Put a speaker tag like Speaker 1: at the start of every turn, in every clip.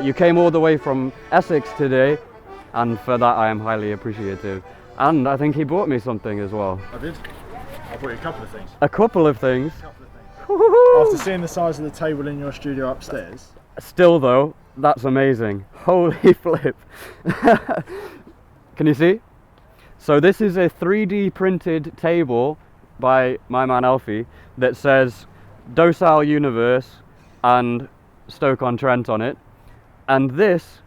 Speaker 1: you came all the way from Essex today, and for that I am highly appreciative. And I think he bought me something as well.
Speaker 2: I did. I bought you a couple of things.
Speaker 1: A couple of things.
Speaker 2: After seeing the size of the table in your studio upstairs.
Speaker 1: Still though, that's amazing. Holy flip. Can you see? So this is a 3D printed table by my man Alfie that says DocileUniverse and Stoke-on-Trent on it. And this,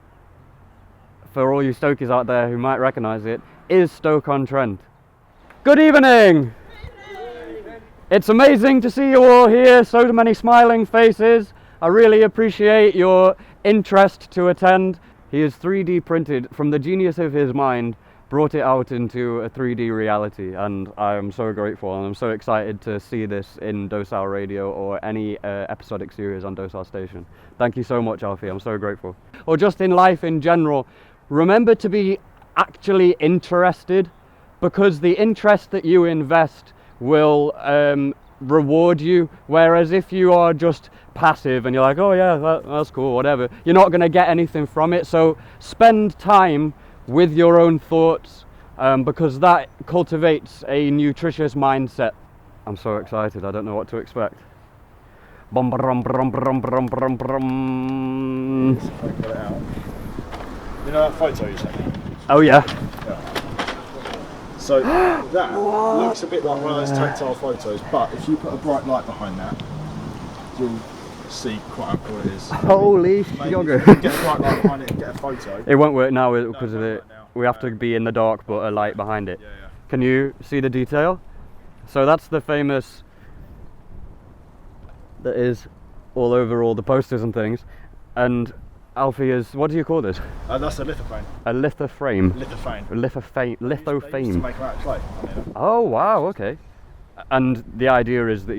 Speaker 1: for all you Stokies out there who might recognise it, is Stoke-on-Trent. Good evening! It's amazing to see you all here, so many smiling faces. I really appreciate your interest to attend. He is 3D printed from the genius of his mind, brought it out into a 3D reality, and I am so grateful, and I'm so excited to see this in Docile Radio or any episodic series on Docile Station. Thank you so much, Alfie, I'm so grateful. Or just in life in general, remember to be actually interested, because the interest that you invest will reward you, whereas if you are just passive and you're like, oh yeah, that's cool, whatever, you're not going to get anything from it. So spend time with your own thoughts, because that cultivates a nutritious mindset. I'm so excited, I don't know what to expect. Bum, brum, brum, brum, brum, brum, brum.
Speaker 2: You know that photo you sent me?
Speaker 1: Oh yeah.
Speaker 2: So that looks a bit like one of those tactile photos, but if you put a bright light behind that, you'll see quite how cool it is.
Speaker 1: Holy sugar.
Speaker 2: If you get a bright light behind it and get a photo.
Speaker 1: It won't work now because of it. We have to be in the dark, but a light behind it.
Speaker 2: Yeah.
Speaker 1: Can you see the detail? So that's the famous, that is all over all the posters and things. And Alfie is, what do you call this?
Speaker 2: That's a lithophane.
Speaker 1: A lithoframe.
Speaker 2: Lithophane.
Speaker 1: Lithophane.
Speaker 2: They used to
Speaker 1: Lithophane.
Speaker 2: make them out of clay.
Speaker 1: Oh wow, okay. And the idea is that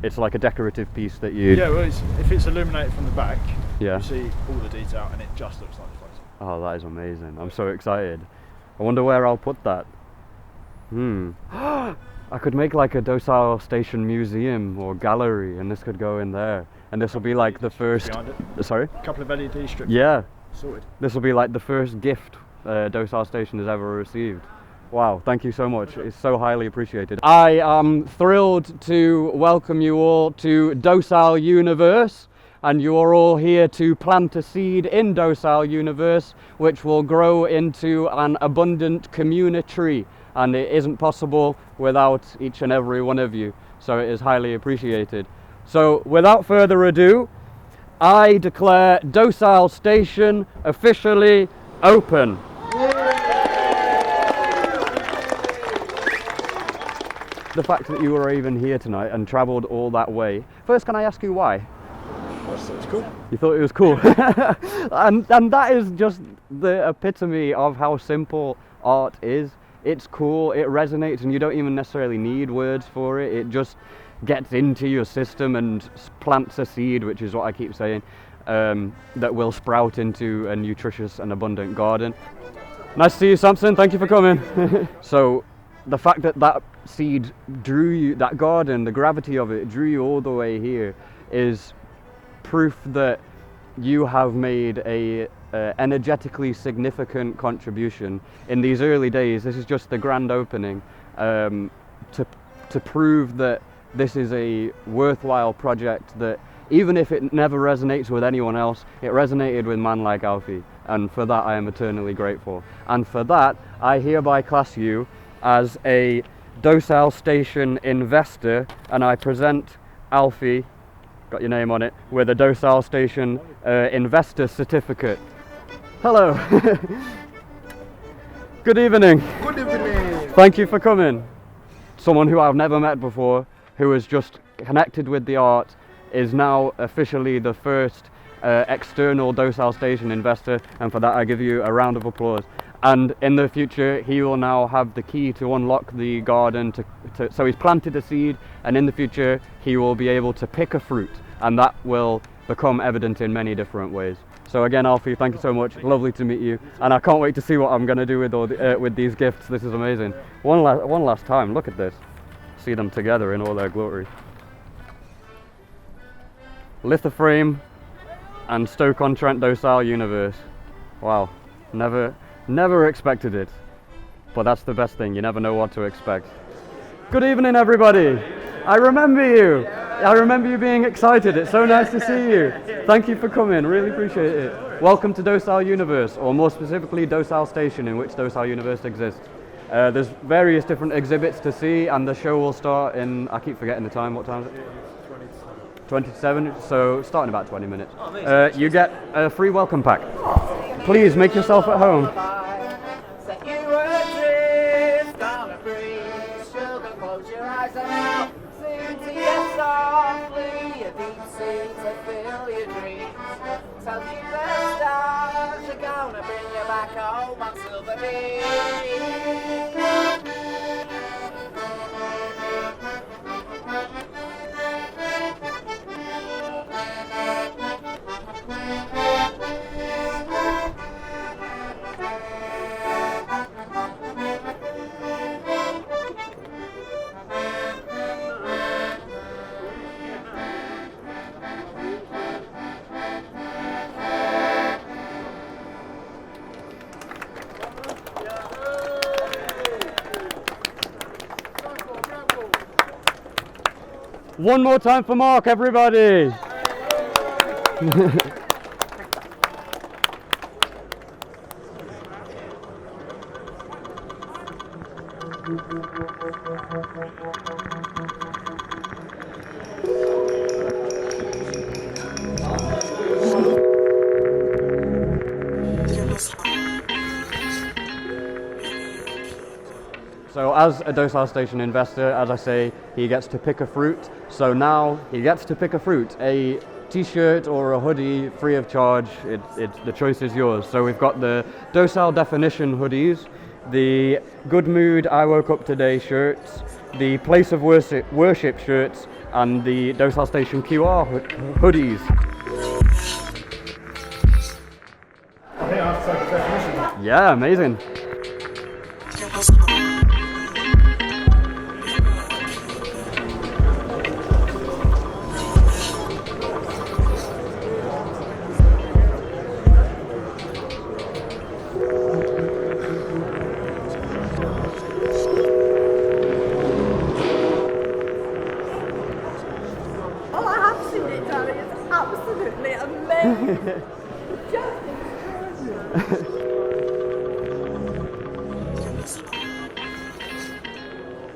Speaker 1: it's like a decorative piece that you...
Speaker 2: Yeah, well, if it's illuminated from the back,
Speaker 1: Yeah.
Speaker 2: you see all the detail and it just looks like the photo.
Speaker 1: Oh, that is amazing. I'm so excited. I wonder where I'll put that. I could make like a Docile Station museum or gallery, and this could go in there. And this will be like the first... Sorry?
Speaker 2: A couple of LED strips.
Speaker 1: Yeah.
Speaker 2: Sorted.
Speaker 1: This will be like the first gift Docile Station has ever received. Wow, thank you so much. It's so highly appreciated. I am thrilled to welcome you all to DocileUniverse, and you are all here to plant a seed in DocileUniverse, which will grow into an abundant Communitree, and it isn't possible without each and every one of you, so it is highly appreciated. So without further ado, I declare Docile Station officially open. The fact that you were even here tonight and travelled all that way. First, can I ask you why?
Speaker 2: It's cool.
Speaker 1: You thought it was cool. and that is just the epitome of how simple art is. It's cool, it resonates, and you don't even necessarily need words for it. It just gets into your system and plants a seed, which is what I keep saying, that will sprout into a nutritious and abundant garden. Nice to see you, Samson. Thank you for coming. So the fact that that seed drew you, that garden, the gravity of it drew you all the way here, is proof that you have made a energetically significant contribution in these early days. This is just the grand opening, to prove that this is a worthwhile project, that even if it never resonates with anyone else, it resonated with a man like Alfie, and for that I am eternally grateful. And for that I hereby class you as a Docile Station investor, and I present Alfie, got your name on it, with a Docile Station investor certificate. Hello. Good evening.
Speaker 2: Good evening.
Speaker 1: Thank you for coming. Someone who I've never met before, who is just connected with the art, is now officially the first external Docile Station investor, and for that I give you a round of applause. And in the future he will now have the key to unlock the garden, so he's planted a seed, and in the future he will be able to pick a fruit, and that will become evident in many different ways. So again, Alfie, thank you so much. Lovely to meet you, and I can't wait to see what I'm going to do with these gifts. This is amazing. One last time, look at this. See them together in all their glory. Lithoframe, and Stoke-on-Trent DocileUniverse. Wow, never expected it. But that's the best thing, you never know what to expect. Good evening, everybody. I remember you. I remember you being excited. It's so nice to see you. Thank you for coming, really appreciate it. Welcome to DocileUniverse, or more specifically DocileStation, in which DocileUniverse exists. There's various different exhibits to see, and the show will start in, I keep forgetting the time, what time is it? 27, so starting about 20 minutes. You get a free welcome pack. Please make yourself at home. One more time for Mark, everybody! So as a DocileStation investor, as I say, he gets to pick a fruit. So now he gets to pick a fruit, a t-shirt or a hoodie, free of charge. The choice is yours. So we've got the Docile Definition hoodies, the Good Mood I Woke Up Today shirts, the Place of Worship shirts, and the Docile Station QR hoodies.
Speaker 2: I think I have to take a definition.
Speaker 1: Yeah, amazing.
Speaker 3: Absolutely amazing.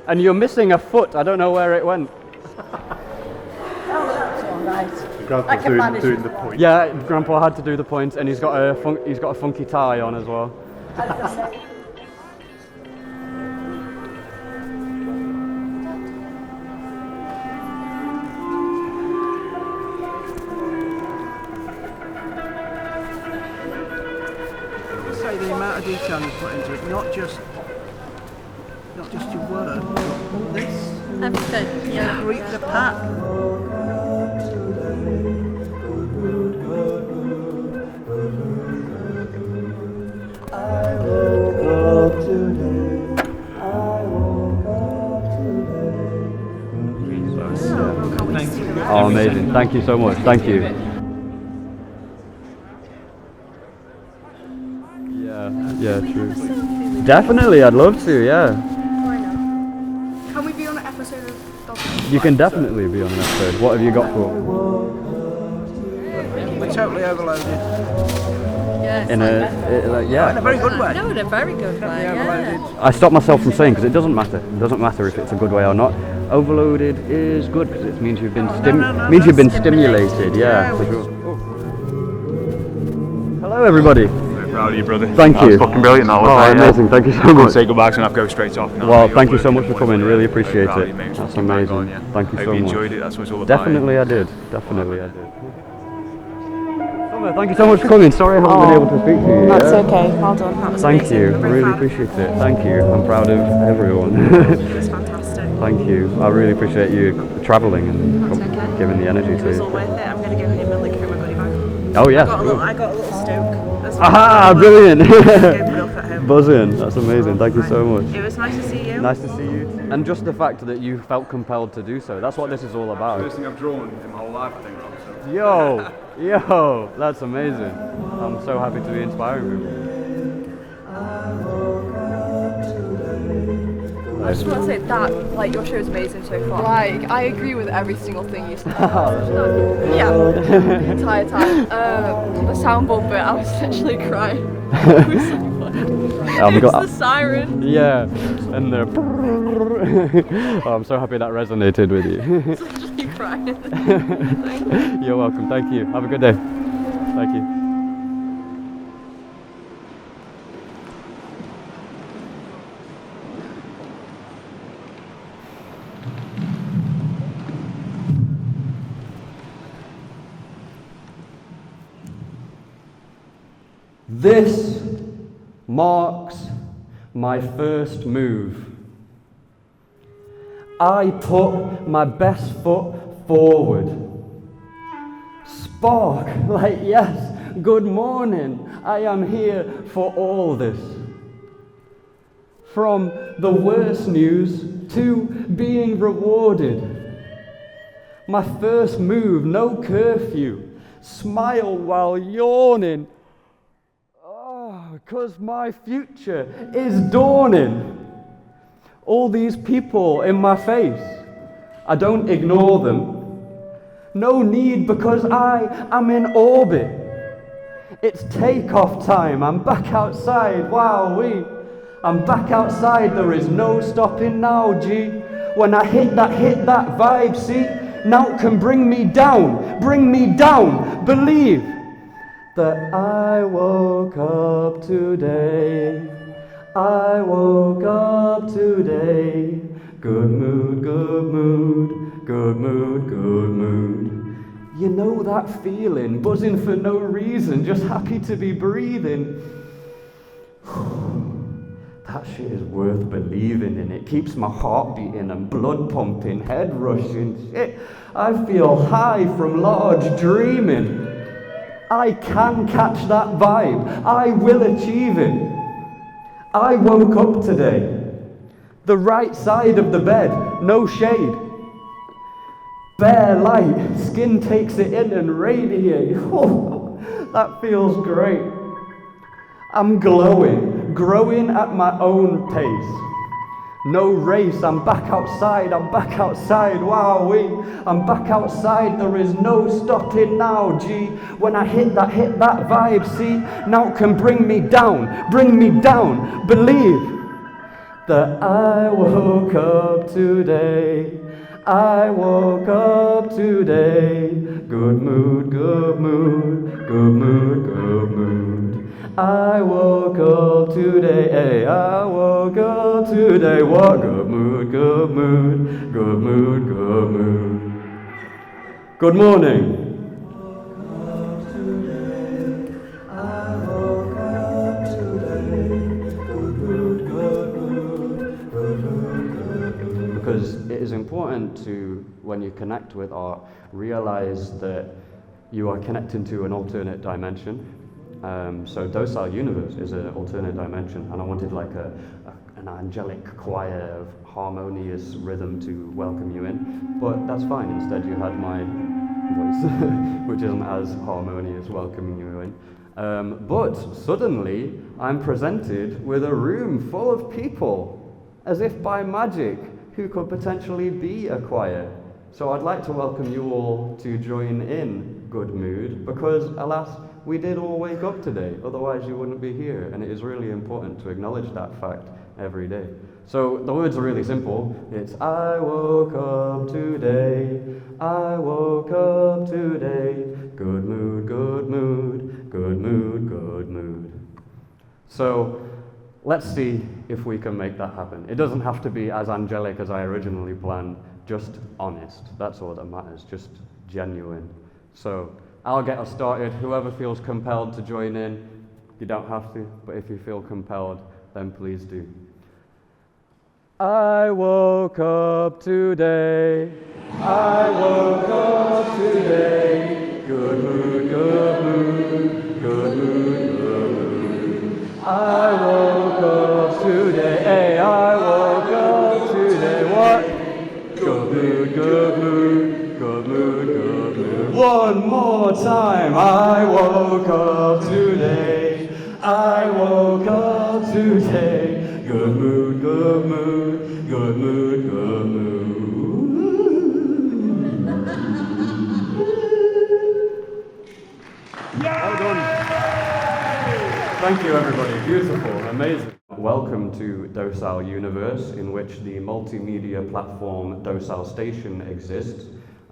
Speaker 1: And you're missing a foot. I don't know where it went.
Speaker 3: Oh, that's all right.
Speaker 2: Grandpa's doing the point.
Speaker 1: Yeah, Grandpa had to do the points, and he's got a funky tie on as well.
Speaker 4: The amount of detail you put into it, not just your work, but this.
Speaker 3: Everything, yeah.
Speaker 4: Read the pack.
Speaker 1: Oh, amazing. Thank you so much. Thank you. Yeah, true. Definitely, I'd love to, yeah.
Speaker 3: Why not? Can we be on an episode of Docile?
Speaker 1: You can definitely be on an episode. What have you got for?
Speaker 4: We're totally overloaded.
Speaker 3: Yeah.
Speaker 1: In
Speaker 4: In a very good way.
Speaker 3: No, in a very good way, yeah.
Speaker 1: I stopped myself from saying, because it doesn't matter. It doesn't matter if it's a good way or not. Overloaded is good because it means you've been stimulated. Yeah, for sure. Hello, everybody.
Speaker 5: Proud of you, brother.
Speaker 1: Thank you.
Speaker 5: That was fucking brilliant. That was
Speaker 1: amazing. Thank you so much.
Speaker 5: Say goodbye, so I have to go straight off now.
Speaker 1: Well, thank you so much for coming. Really appreciate
Speaker 5: Proud of
Speaker 1: it.
Speaker 5: you, mate.
Speaker 1: That's
Speaker 5: Keep bang
Speaker 1: amazing.
Speaker 5: on, yeah.
Speaker 1: Thank you
Speaker 5: Hope
Speaker 1: so
Speaker 5: you
Speaker 1: much.
Speaker 5: enjoyed it. That's what it's all about.
Speaker 1: Definitely, I did. Definitely, I did. Thank you so much for coming. Sorry I haven't been able to speak to you.
Speaker 3: That's okay. Well done. That was
Speaker 1: Thank
Speaker 3: amazing.
Speaker 1: you.
Speaker 3: I'm
Speaker 1: I
Speaker 3: very
Speaker 1: really
Speaker 3: proud.
Speaker 1: appreciate it. Thank you. I'm proud of everyone.
Speaker 3: It was fantastic.
Speaker 1: Thank you. I really appreciate you travelling and
Speaker 3: That's okay.
Speaker 1: giving the energy
Speaker 3: It was
Speaker 1: to
Speaker 3: all
Speaker 1: it.
Speaker 3: worth it. I'm going to go home and look at my goodie bag.
Speaker 1: Oh yeah.
Speaker 3: I got a little Stoke as well.
Speaker 1: Aha! Brilliant.
Speaker 3: Go put up at home.
Speaker 1: Buzzing. That's amazing. Thank you so much.
Speaker 3: It was nice to see you.
Speaker 1: Nice to see you too. And just the fact that you felt compelled to do so, that's what this is all about.
Speaker 5: First thing I've drawn in my whole life, I think. So.
Speaker 1: Yo, that's amazing. I'm so happy to be inspiring people.
Speaker 3: I just want to say that, like, your show is amazing so far. Like, I agree with every single thing you said. Yeah, the entire time. The soundboard bit, I was essentially crying. It was so funny. It was the siren.
Speaker 1: Yeah, and the. Oh, I'm so happy that resonated with you.
Speaker 3: It's literally crying.
Speaker 1: You're welcome. Thank you. Have a good day. Thank you. This marks my first move. I put my best foot forward. Spark, like, yes, good morning. I am here for all this. From the worst news to being rewarded. My first move, no curfew. Smile while yawning. 'Cause my future is dawning. All these people in my face, I don't ignore them. No need, because I am in orbit. It's takeoff time, I'm back outside, wowee. I'm back outside, there is no stopping now, G. When I hit that vibe, see? Now it can bring me down, believe. That I woke up today, I woke up today. Good mood, good mood, good mood, good mood. You know that feeling, buzzing for no reason, just happy to be breathing. That shit is worth believing in. It keeps my heart beating and blood pumping, head rushing. Shit, I feel high from large dreaming. I can catch that vibe. I will achieve it. I woke up today. The right side of the bed, no shade. Bare light, skin takes it in and radiates. Oh, that feels great. I'm glowing, growing at my own pace. No race, I'm back outside, wowee. I'm back outside, there is no stopping now, G. When I hit that vibe, see? Now it can bring me down, believe. That I woke up today, I woke up today. Good mood, good mood, good mood, good mood. I woke up today, hey, I woke up today. What? Good mood, good mood, good mood, good mood. Good morning. Because it is important to, when you connect with art, realize that you are connecting to an alternate dimension. So DocileUniverse is an alternate dimension, and I wanted like an angelic choir of harmonious rhythm to welcome you in, but that's fine. Instead you had my voice, which isn't as harmonious, welcoming you in. But suddenly I'm presented with a room full of people, as if by magic, who could potentially be a choir. So I'd like to welcome you all to join in Good Mood, because alas, we did all wake up today, otherwise you wouldn't be here, and it is really important to acknowledge that fact every day. So the words are really simple. It's I woke up today, I woke up today. Good mood, good mood, good mood, good mood. So let's see if we can make that happen. It doesn't have to be as angelic as I originally planned, just honest. That's all that matters, just genuine. So I'll get us started. Whoever feels compelled to join in, you don't have to, but if you feel compelled, then please do. I woke up today, I woke up today. Good mood, good mood, good mood, good mood. I woke up today, hey, I woke up today. one more time. I woke up today. I woke up today. Good mood, good mood, good mood, good mood. Well done. Thank you, everybody. Beautiful, amazing. Welcome to DocileUniverse, in which the multimedia platform DocileStation exists.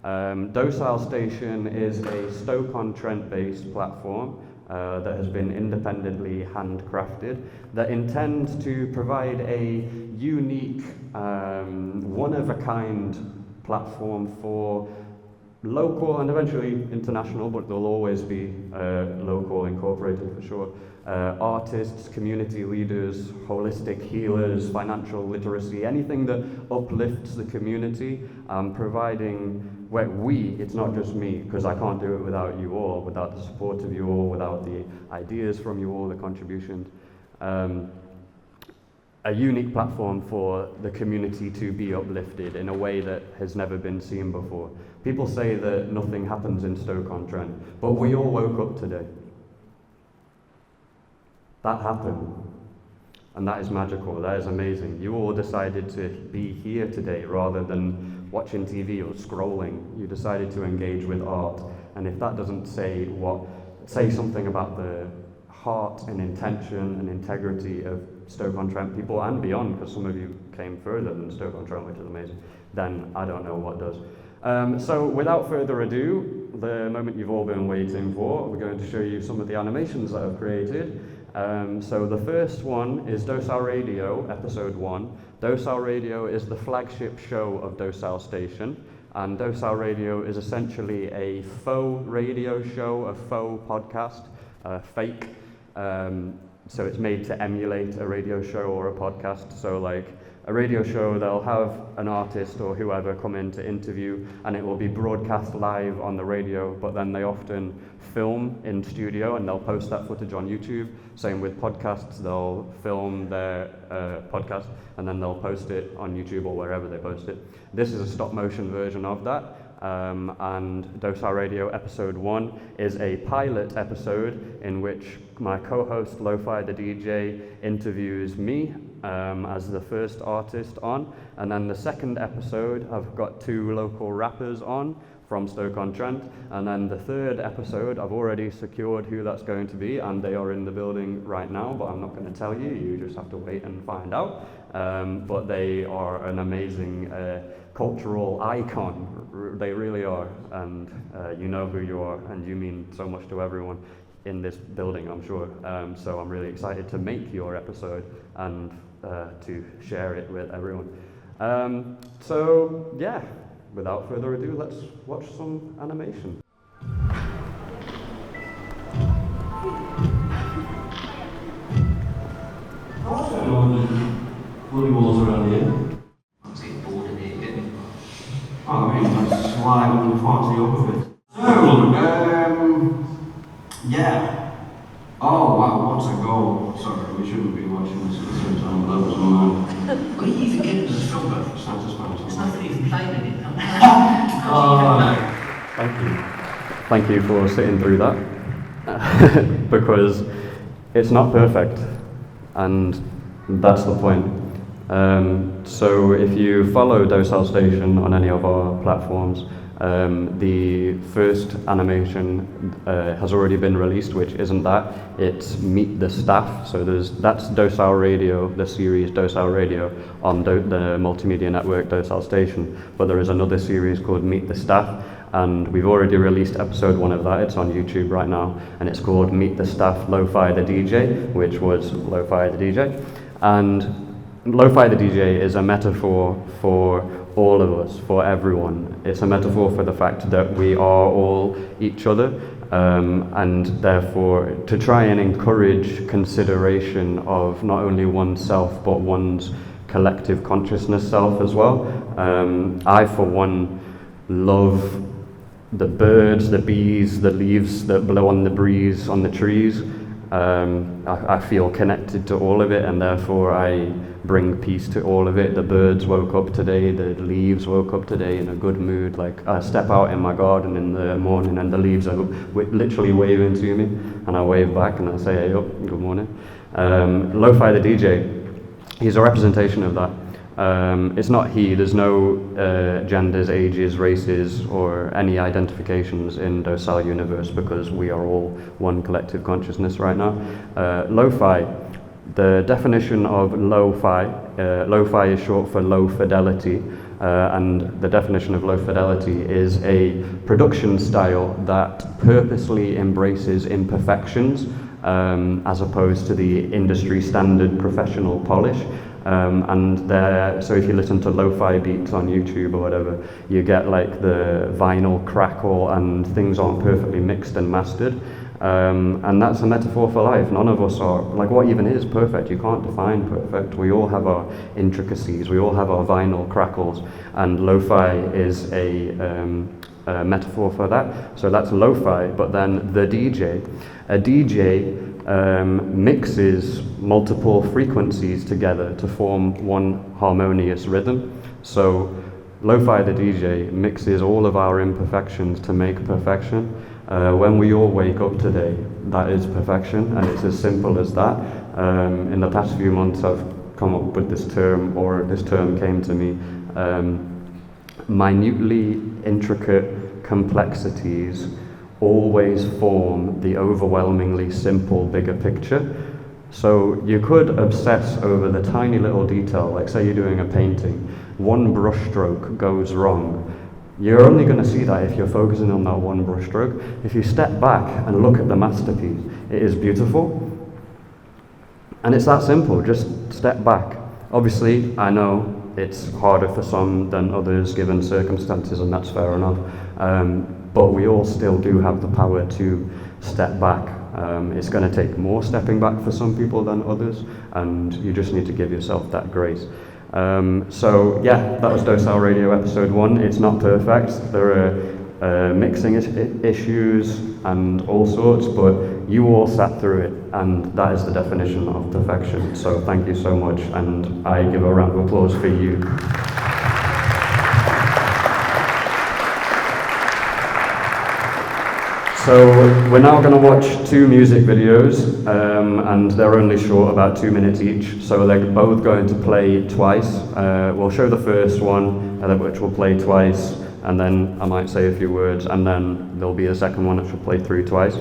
Speaker 1: DocileStation is a Stoke-on-Trent based platform that has been independently handcrafted that intends to provide a unique, one-of-a-kind platform for local and eventually international, but they'll always be local incorporated for sure, artists, community leaders, holistic healers, financial literacy, anything that uplifts the community, providing where it's not just me, because I can't do it without you all, without the support of you all, without the ideas from you all, the contributions. A unique platform for the community to be uplifted in a way that has never been seen before. People say that nothing happens in Stoke-on-Trent, but we all woke up today. That happened, and that is magical, that is amazing. You all decided to be here today rather than watching TV or scrolling. You decided to engage with art, and if that doesn't say something about the heart and intention and integrity of Stoke-on-Trent people and beyond, because some of you came further than Stoke-on-Trent, which is amazing, then I don't know what does. So without further ado, the moment you've all been waiting for, we're going to show you some of the animations that I've created. So the first one is Docile Radio, episode 1. Docile Radio is the flagship show of Docile Station, and Docile Radio is essentially a faux radio show, a faux podcast, fake. So it's made to emulate a radio show or a podcast. So like a radio show, they'll have an artist or whoever come in to interview, and it will be broadcast live on the radio, but then they often film in studio and they'll post that footage on YouTube. Same with podcasts, they'll film their podcast and then they'll post it on YouTube or wherever they post it. This is a stop motion version of that. And Docile Radio episode 1 is a pilot episode in which my co-host Lo-Fi the DJ interviews me as the first artist on, and then the second episode I've got 2 local rappers on from Stoke-on-Trent, and then the third episode I've already secured who that's going to be, and they are in the building right now, but I'm not going to tell you, you just have to wait and find out. But they are an amazing cultural icon, they really are, and you know who you are, and you mean so much to everyone in this building, I'm sure. So I'm really excited to make your episode and to share it with everyone. So yeah, without further ado, let's watch some animation. What's going on with bloody walls around here? Oh, I mean, that's why I wouldn't fancy up with it. So, yeah. Oh, wow, what's a goal? Sorry, we shouldn't be watching this at the same time, but that was mine.
Speaker 6: Well, you forget the film, but
Speaker 1: It's not just mine,
Speaker 6: there's nothing even playing in it.
Speaker 1: Thank you. Thank you for sitting through that. Because it's not perfect, and that's the point. So if you follow Docile Station on any of our platforms, the first animation has already been released, which isn't that, it's Meet the Staff. So that's Docile Radio, the series Docile Radio on the multimedia network Docile Station, but there is another series called Meet the Staff, and we've already released episode 1 of that. It's on YouTube right now, and it's called Meet the Staff Lo-Fi the DJ, which was Lo-Fi the DJ. And Lo-Fi the DJ is a metaphor for all of us, for everyone. It's a metaphor for the fact that we are all each other, and therefore to try and encourage consideration of not only oneself but one's collective consciousness self as well. I, for one, love the birds, the bees, the leaves that blow on the breeze on the trees, I feel connected to all of it, and therefore I bring peace to all of it. The birds woke up today, the leaves woke up today in a good mood. Like, I step out in my garden in the morning and the leaves are literally waving to me, and I wave back and I say, hey up, good morning. Lo-Fi the DJ, he's a representation of that. It's not he, there's no genders, ages, races, or any identifications in DocileUniverse, because we are all one collective consciousness right now. Lo-Fi, the definition of lo-fi, lo-fi is short for low fidelity, and the definition of low fidelity is a production style that purposely embraces imperfections, as opposed to the industry standard professional polish. So if you listen to lo-fi beats on YouTube or whatever, you get like the vinyl crackle and things aren't perfectly mixed and mastered. And that's a metaphor for life. None of us are, like, what even is perfect? You can't define perfect. We all have our intricacies, we all have our vinyl crackles, and lo-fi is a metaphor for that. So that's lo-fi, but then the DJ. A DJ mixes multiple frequencies together to form one harmonious rhythm. So Lo-Fi the DJ mixes all of our imperfections to make perfection. When we all wake up today, that is perfection, and it's as simple as that. In the past few months I've come up with this term, or this term came to me, minutely intricate complexities always form the overwhelmingly simple bigger picture. So you could obsess over the tiny little detail, like say you're doing a painting, one brush stroke goes wrong. You're only going to see that if you're focusing on that one brush stroke. If you step back and look at the masterpiece, it is beautiful. And it's that simple, just step back. Obviously, I know it's harder for some than others given circumstances, and that's fair enough. But we all still do have the power to step back. It's going to take more stepping back for some people than others, and you just need to give yourself that grace. So yeah, that was Docile Radio episode 1. It's not perfect. There are mixing issues and all sorts, but you all sat through it, and that is the definition of perfection. So thank you so much, and I give a round of applause for you. So we're now going to watch 2 music videos, and they're only short, about 2 minutes each. So they're both going to play twice. We'll show the first one, which will play twice, and then I might say a few words, and then there'll be a second one which will play through twice.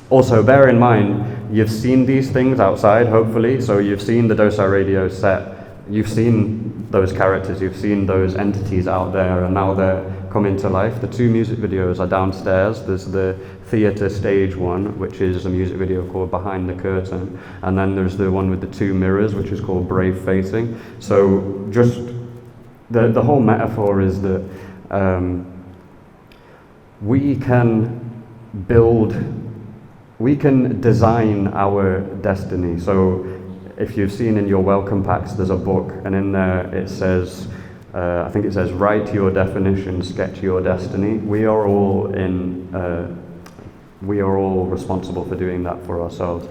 Speaker 1: Also, bear in mind, you've seen these things outside, hopefully. So you've seen the Docile Radio set, you've seen those characters, you've seen those entities out there, and now they're coming to life. The 2 music videos are downstairs. There's the theatre stage one, which is a music video called Behind the Curtain, and then there's the one with the 2 mirrors, which is called Brave Facing. So just the whole metaphor is that we can design our destiny. So if you've seen in your welcome packs, there's a book, and in there it says, I think it says, write your definition, sketch your destiny. We are all responsible for doing that for ourselves.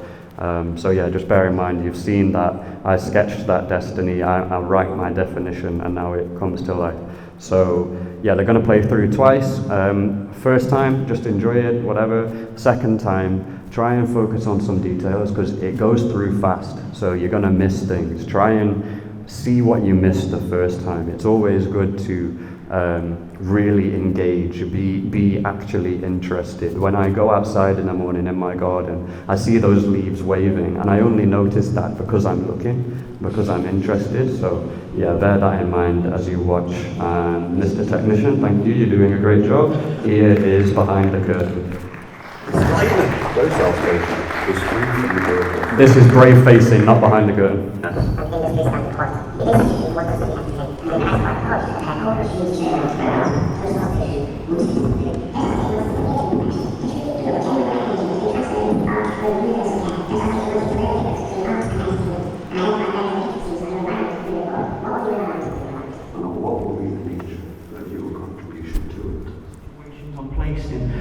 Speaker 1: So yeah, just bear in mind, you've seen that. I sketched that destiny, I write my definition, and now it comes to life. So yeah, they're going to play through twice. First time, just enjoy it, whatever. Second time, try and focus on some details, because it goes through fast, so you're going to miss things. Try and see what you missed the first time. It's always good to really engage, be actually interested. When I go outside in the morning in my garden, I see those leaves waving, and I only notice that because I'm looking, because I'm interested. So yeah, bear that in mind as you watch. And Mr. Technician, thank you, you're doing a great job. Here is Behind the Curtain. This is Brave Facing, not Behind the Curtain.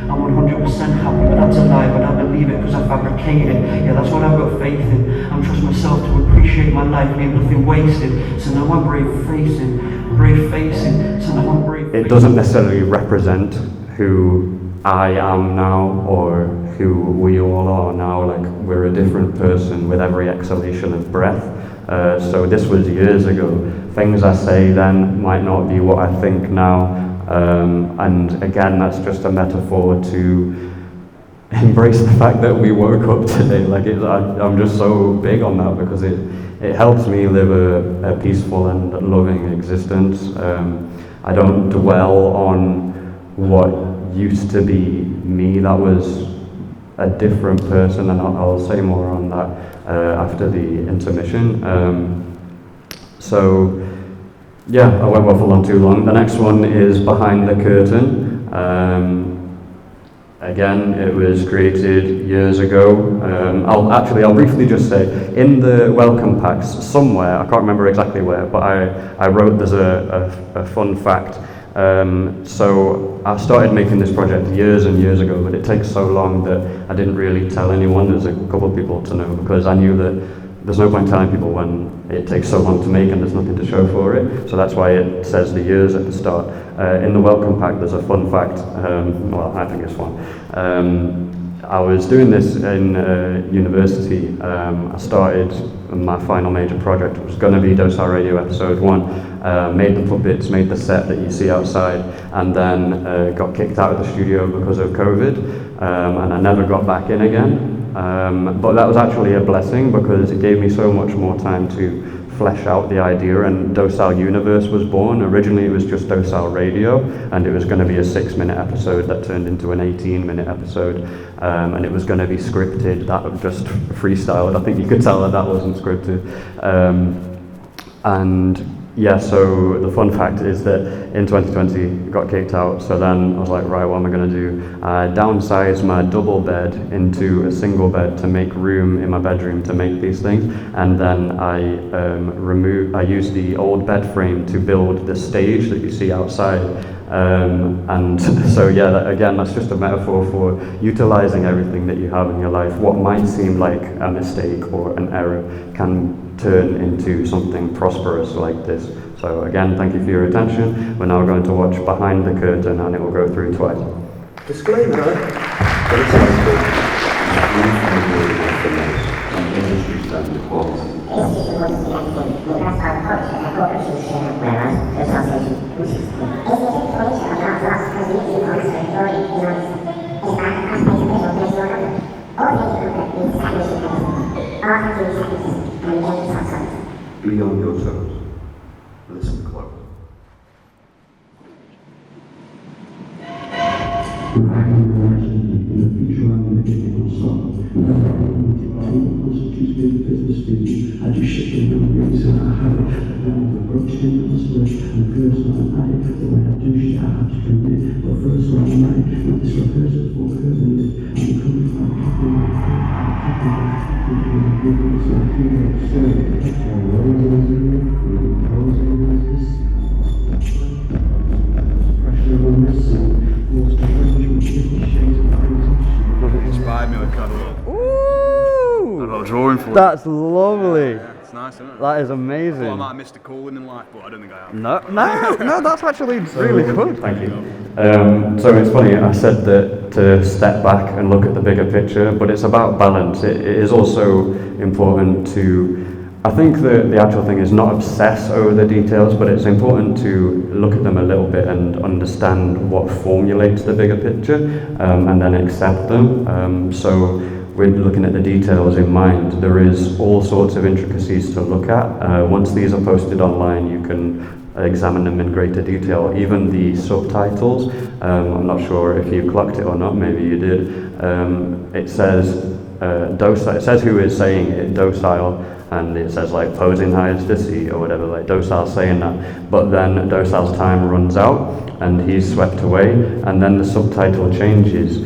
Speaker 6: I'm 100% happy, but that's a lie, but I believe
Speaker 7: believe it because I fabricate it. Yeah, that's what I've got faith in. I trust myself to appreciate my life, leave nothing wasted. So now I'm brave facing. So now I'm brave.
Speaker 1: It doesn't necessarily represent who I am now or who we all are now. Like, we're a different person with every exhalation of breath. So this was years ago. Things I say then might not be what I think now. And again, that's just a metaphor to embrace the fact that we woke up today. Like, I'm just so big on that because it helps me live a peaceful and loving existence. I don't dwell on what used to be me. That was a different person, and I'll say more on that after the intermission. So yeah, I won't waffle on too long. The next one is Behind the Curtain. Again, it was created years ago. I'll briefly just say, in the welcome packs somewhere, I can't remember exactly where, but I wrote there's a fun fact. So I started making this project years and years ago, but it takes so long that I didn't really tell anyone. There's a couple of people to know, because I knew that there's no point telling people when it takes so long to make and there's nothing to show for it. So that's why it says the years at the start. In the welcome pack, there's a fun fact. Well, I think it's fun. I was doing this in university. I started my final major project. It was going to be Docile Radio episode 1. Made the puppets, made the set that you see outside, and then got kicked out of the studio because of COVID, and I never got back in again. But that was actually a blessing, because it gave me so much more time to flesh out the idea, and DocileUniverse was born. Originally it was just Docile Radio, and it was going to be a 6-minute episode that turned into an 18-minute episode, and it was going to be scripted. That was just freestyled. I think you could tell that wasn't scripted. And yeah, so the fun fact is that in 2020 I got kicked out, so then I was like, right, what am I going to do? I downsized my double bed into a single bed to make room in my bedroom to make these things, and then I used the old bed frame to build the stage that you see outside. And so yeah, again, that's just a metaphor for utilizing everything that you have in your life. What might seem like a mistake or an error can turn into something prosperous like this. So again, thank you for your attention. We're now going to watch Behind the Curtain, and it will go through twice.
Speaker 8: Disclaimer, but it's helpful. Industry standard quality. Be on your toes. Listen close. I do shit in the reason I have it. The approach in the switch, and first one I the way I do shit I have to commit. But first one I with this rehearsal for curving it. I'm coming from
Speaker 5: Inspired me with colour.
Speaker 1: Ooh!
Speaker 5: I've got a drawing for it.
Speaker 1: That's lovely.
Speaker 5: Yeah, it's nice, isn't it?
Speaker 1: That is
Speaker 5: I
Speaker 1: amazing.
Speaker 5: thought I might have missed a calling in life, but I don't think I have.
Speaker 1: No, that's actually really good. Thank you. So it's funny, I said that to step back and look at the bigger picture, but it's about balance. It is also important to, I think the actual thing is not obsess over the details, but it's important to look at them a little bit and understand what formulates the bigger picture, and then accept them. So we're looking at the details in mind. There is all sorts of intricacies to look at. Once these are posted online, you can examine them in greater detail. Even the subtitles, I'm not sure if you clocked it or not, maybe you did. It says docile, it says who is saying it, Docile, and it says like posing hides deceit or whatever, like Docile saying that. But then Docile's time runs out and he's swept away, and then the subtitle changes.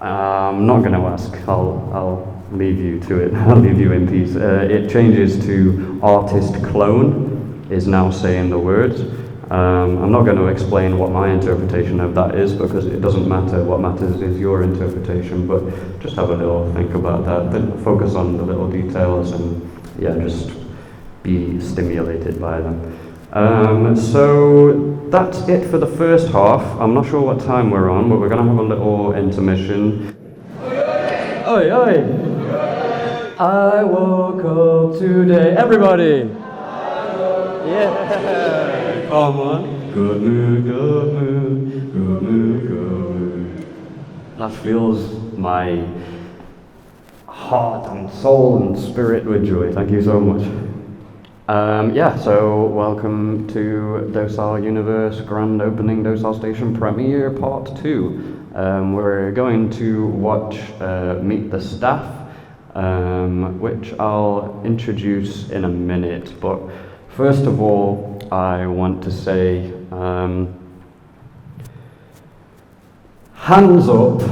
Speaker 1: I'm not going to ask, I'll leave you to it, I'll leave you in peace. It changes to artist clone is now saying the words, I'm not going to explain what my interpretation of that is because it doesn't matter. What matters is your interpretation, but just have a little think about that. Then focus on the little details and yeah, just be stimulated by them. So that's it for the first half. I'm not sure what time we're on, but we're going to have a little intermission. Oi, oi! I woke up today. Everybody! Yeah! Come on. Good mood, good mood, good mood, good mood. That fills my heart and soul and spirit with joy. Thank you so much. Yeah, so welcome to DocileUniverse GrandOpening DocileStation.Premiere Part 2. We're going to watch Meet the Staff, which I'll introduce in a minute, but first of all, I want to say, hands up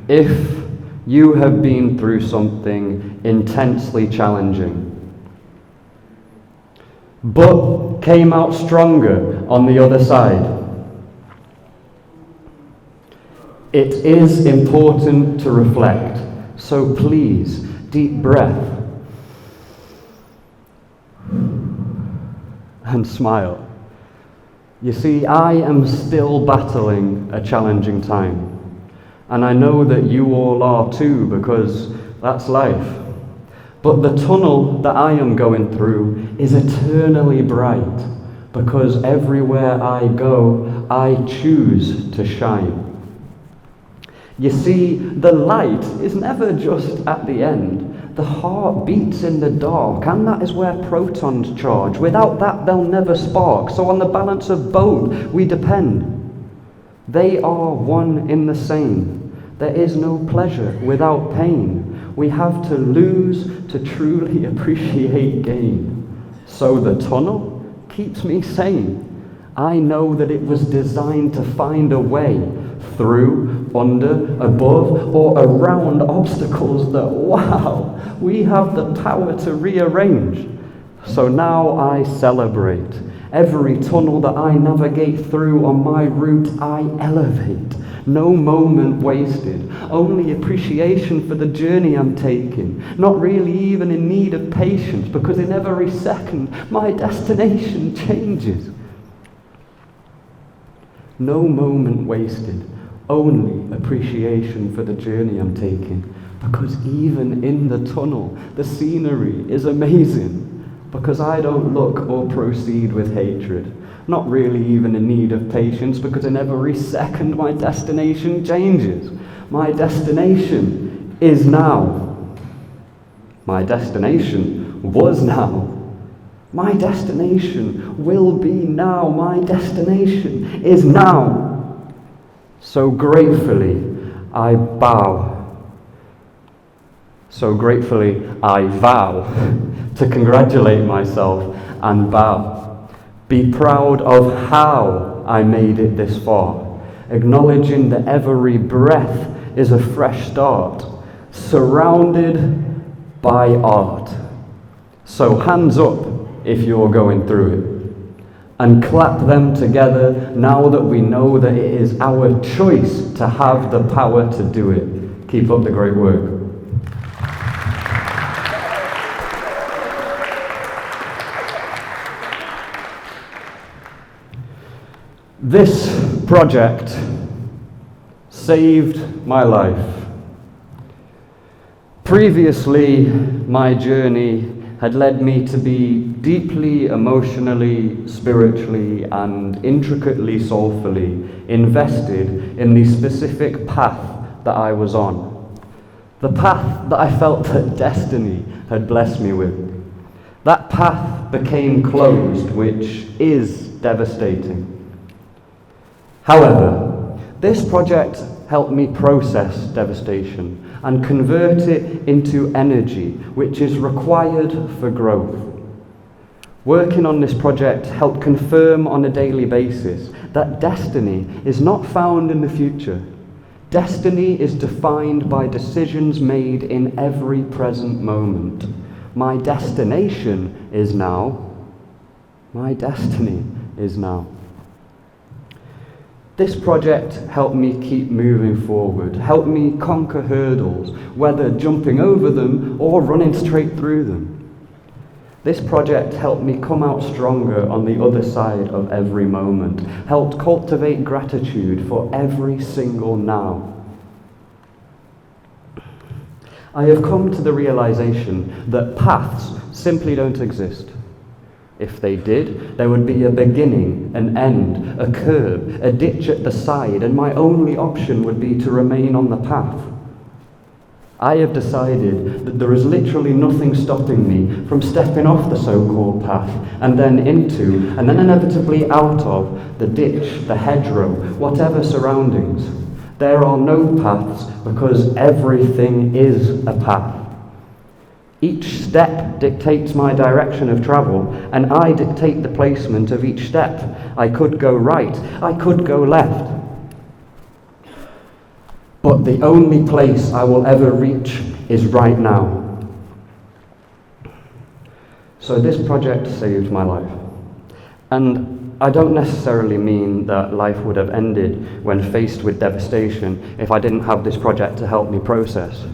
Speaker 1: if you have been through something intensely challenging, but came out stronger on the other side. It is important to reflect, so please, deep breath and smile. You see, I am still battling a challenging time, and I know that you all are too, because that's life. But the tunnel that I am going through is eternally bright, because everywhere I go, I choose to shine. You see, the light is never just at the end. The heart beats in the dark, and that is where protons charge. Without that, they'll never spark. So on the balance of both, we depend. They are one in the same. There is no pleasure without pain. We have to lose to truly appreciate gain. So the tunnel keeps me sane. I know that it was designed to find a way through, under, above, or around obstacles that, wow, we have the power to rearrange. So now I celebrate. Every tunnel that I navigate through on my route, I elevate. No moment wasted, only appreciation for the journey I'm taking. Not really even in need of patience, because in every second, my destination changes. No moment wasted, only appreciation for the journey I'm taking. Because even in the tunnel, the scenery is amazing. Because I don't look or proceed with hatred. Not really even in need of patience, because in every second my destination changes. My destination is now. My destination was now. My destination will be now. My destination is now. So gratefully I bow. So gratefully I vow to congratulate myself and bow. Be proud of how I made it this far, acknowledging that every breath is a fresh start, surrounded by art. So hands up if you're going through it, and clap them together now that we know that it is our choice to have the power to do it. Keep up the great work. This project saved my life. Previously, my journey had led me to be deeply emotionally, spiritually, and intricately soulfully invested in the specific path that I was on. The path that I felt that destiny had blessed me with. That path became closed, which is devastating. However, this project helped me process devastation and convert it into energy, which is required for growth. Working on this project helped confirm on a daily basis that destiny is not found in the future. Destiny is defined by decisions made in every present moment. My destination is now. My destiny is now. This project helped me keep moving forward, helped me conquer hurdles, whether jumping over them or running straight through them. This project helped me come out stronger on the other side of every moment, helped cultivate gratitude for every single now. I have come to the realization that paths simply don't exist. If they did, there would be a beginning, an end, a curb, a ditch at the side, and my only option would be to remain on the path. I have decided that there is literally nothing stopping me from stepping off the so-called path and then into, and then inevitably out of, the ditch, the hedgerow, whatever surroundings. There are no paths because everything is a path. Each step dictates my direction of travel, and I dictate the placement of each step. I could go right, I could go left. But the only place I will ever reach is right now. So this project saved my life. And I don't necessarily mean that life would have ended when faced with devastation if I didn't have this project to help me process.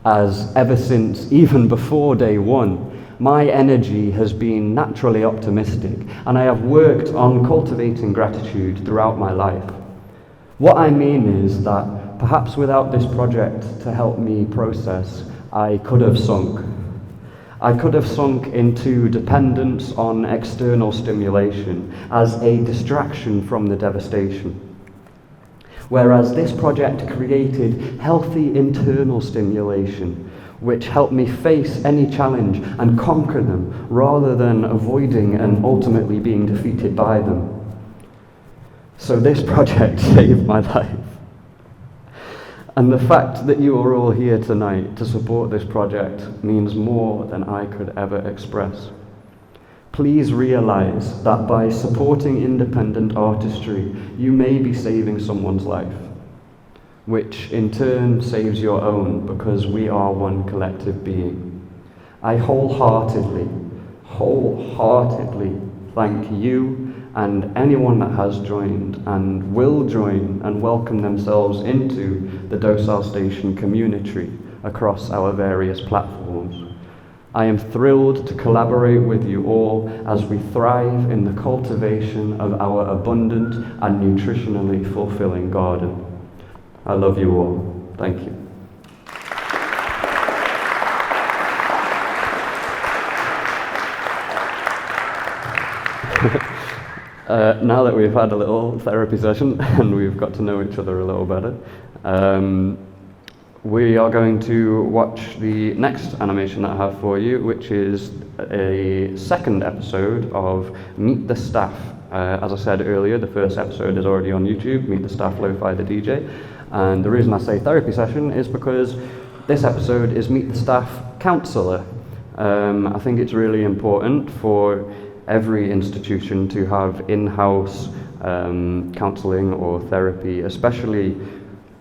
Speaker 1: As ever since, even before day one, my energy has been naturally optimistic, and I have worked on cultivating gratitude throughout my life. What I mean is that perhaps without this project to help me process, I could have sunk. I could have sunk into dependence on external stimulation as a distraction from the devastation. Whereas this project created healthy internal stimulation, which helped me face any challenge and conquer them rather than avoiding and ultimately being defeated by them. So this project saved my life. And the fact that you are all here tonight to support this project means more than I could ever express. Please realize that by supporting independent artistry, you may be saving someone's life, which in turn saves your own because we are one collective being. I wholeheartedly thank you and anyone that has joined and will join and welcome themselves into the Docile Station Communitree across our various platforms. I am thrilled to collaborate with you all as we thrive in the cultivation of our abundant and nutritionally fulfilling garden. I love you all. Thank you. Now that we've had a little therapy session and we've got to know each other a little better, we are going to watch the next animation that I have for you, which is a second episode of Meet the Staff. As I said earlier, the first episode is already on YouTube, Meet the Staff, Lo-Fi the DJ. And the reason I say therapy session is because this episode is Meet the Staff Counsellor. I think it's really important for every institution to have in-house counselling or therapy, especially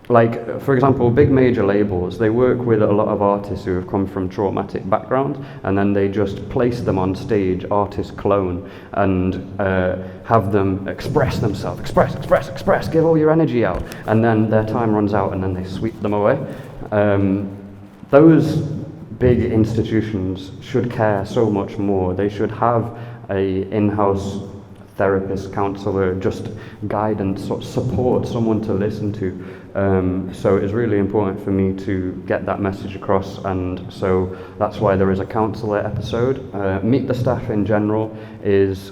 Speaker 1: like, for example, big major labels, they work with a lot of artists who have come from traumatic backgrounds, and then they just place them on stage, artist clone, and have them express themselves, express, give all your energy out, and then their time runs out and then they sweep them away. Those big institutions should care so much more. They should have a in-house therapist, counsellor, just guidance, sort of support, someone to listen to. So it's really important for me to get that message across, and so that's why there is a counsellor episode. Meet the Staff in general is,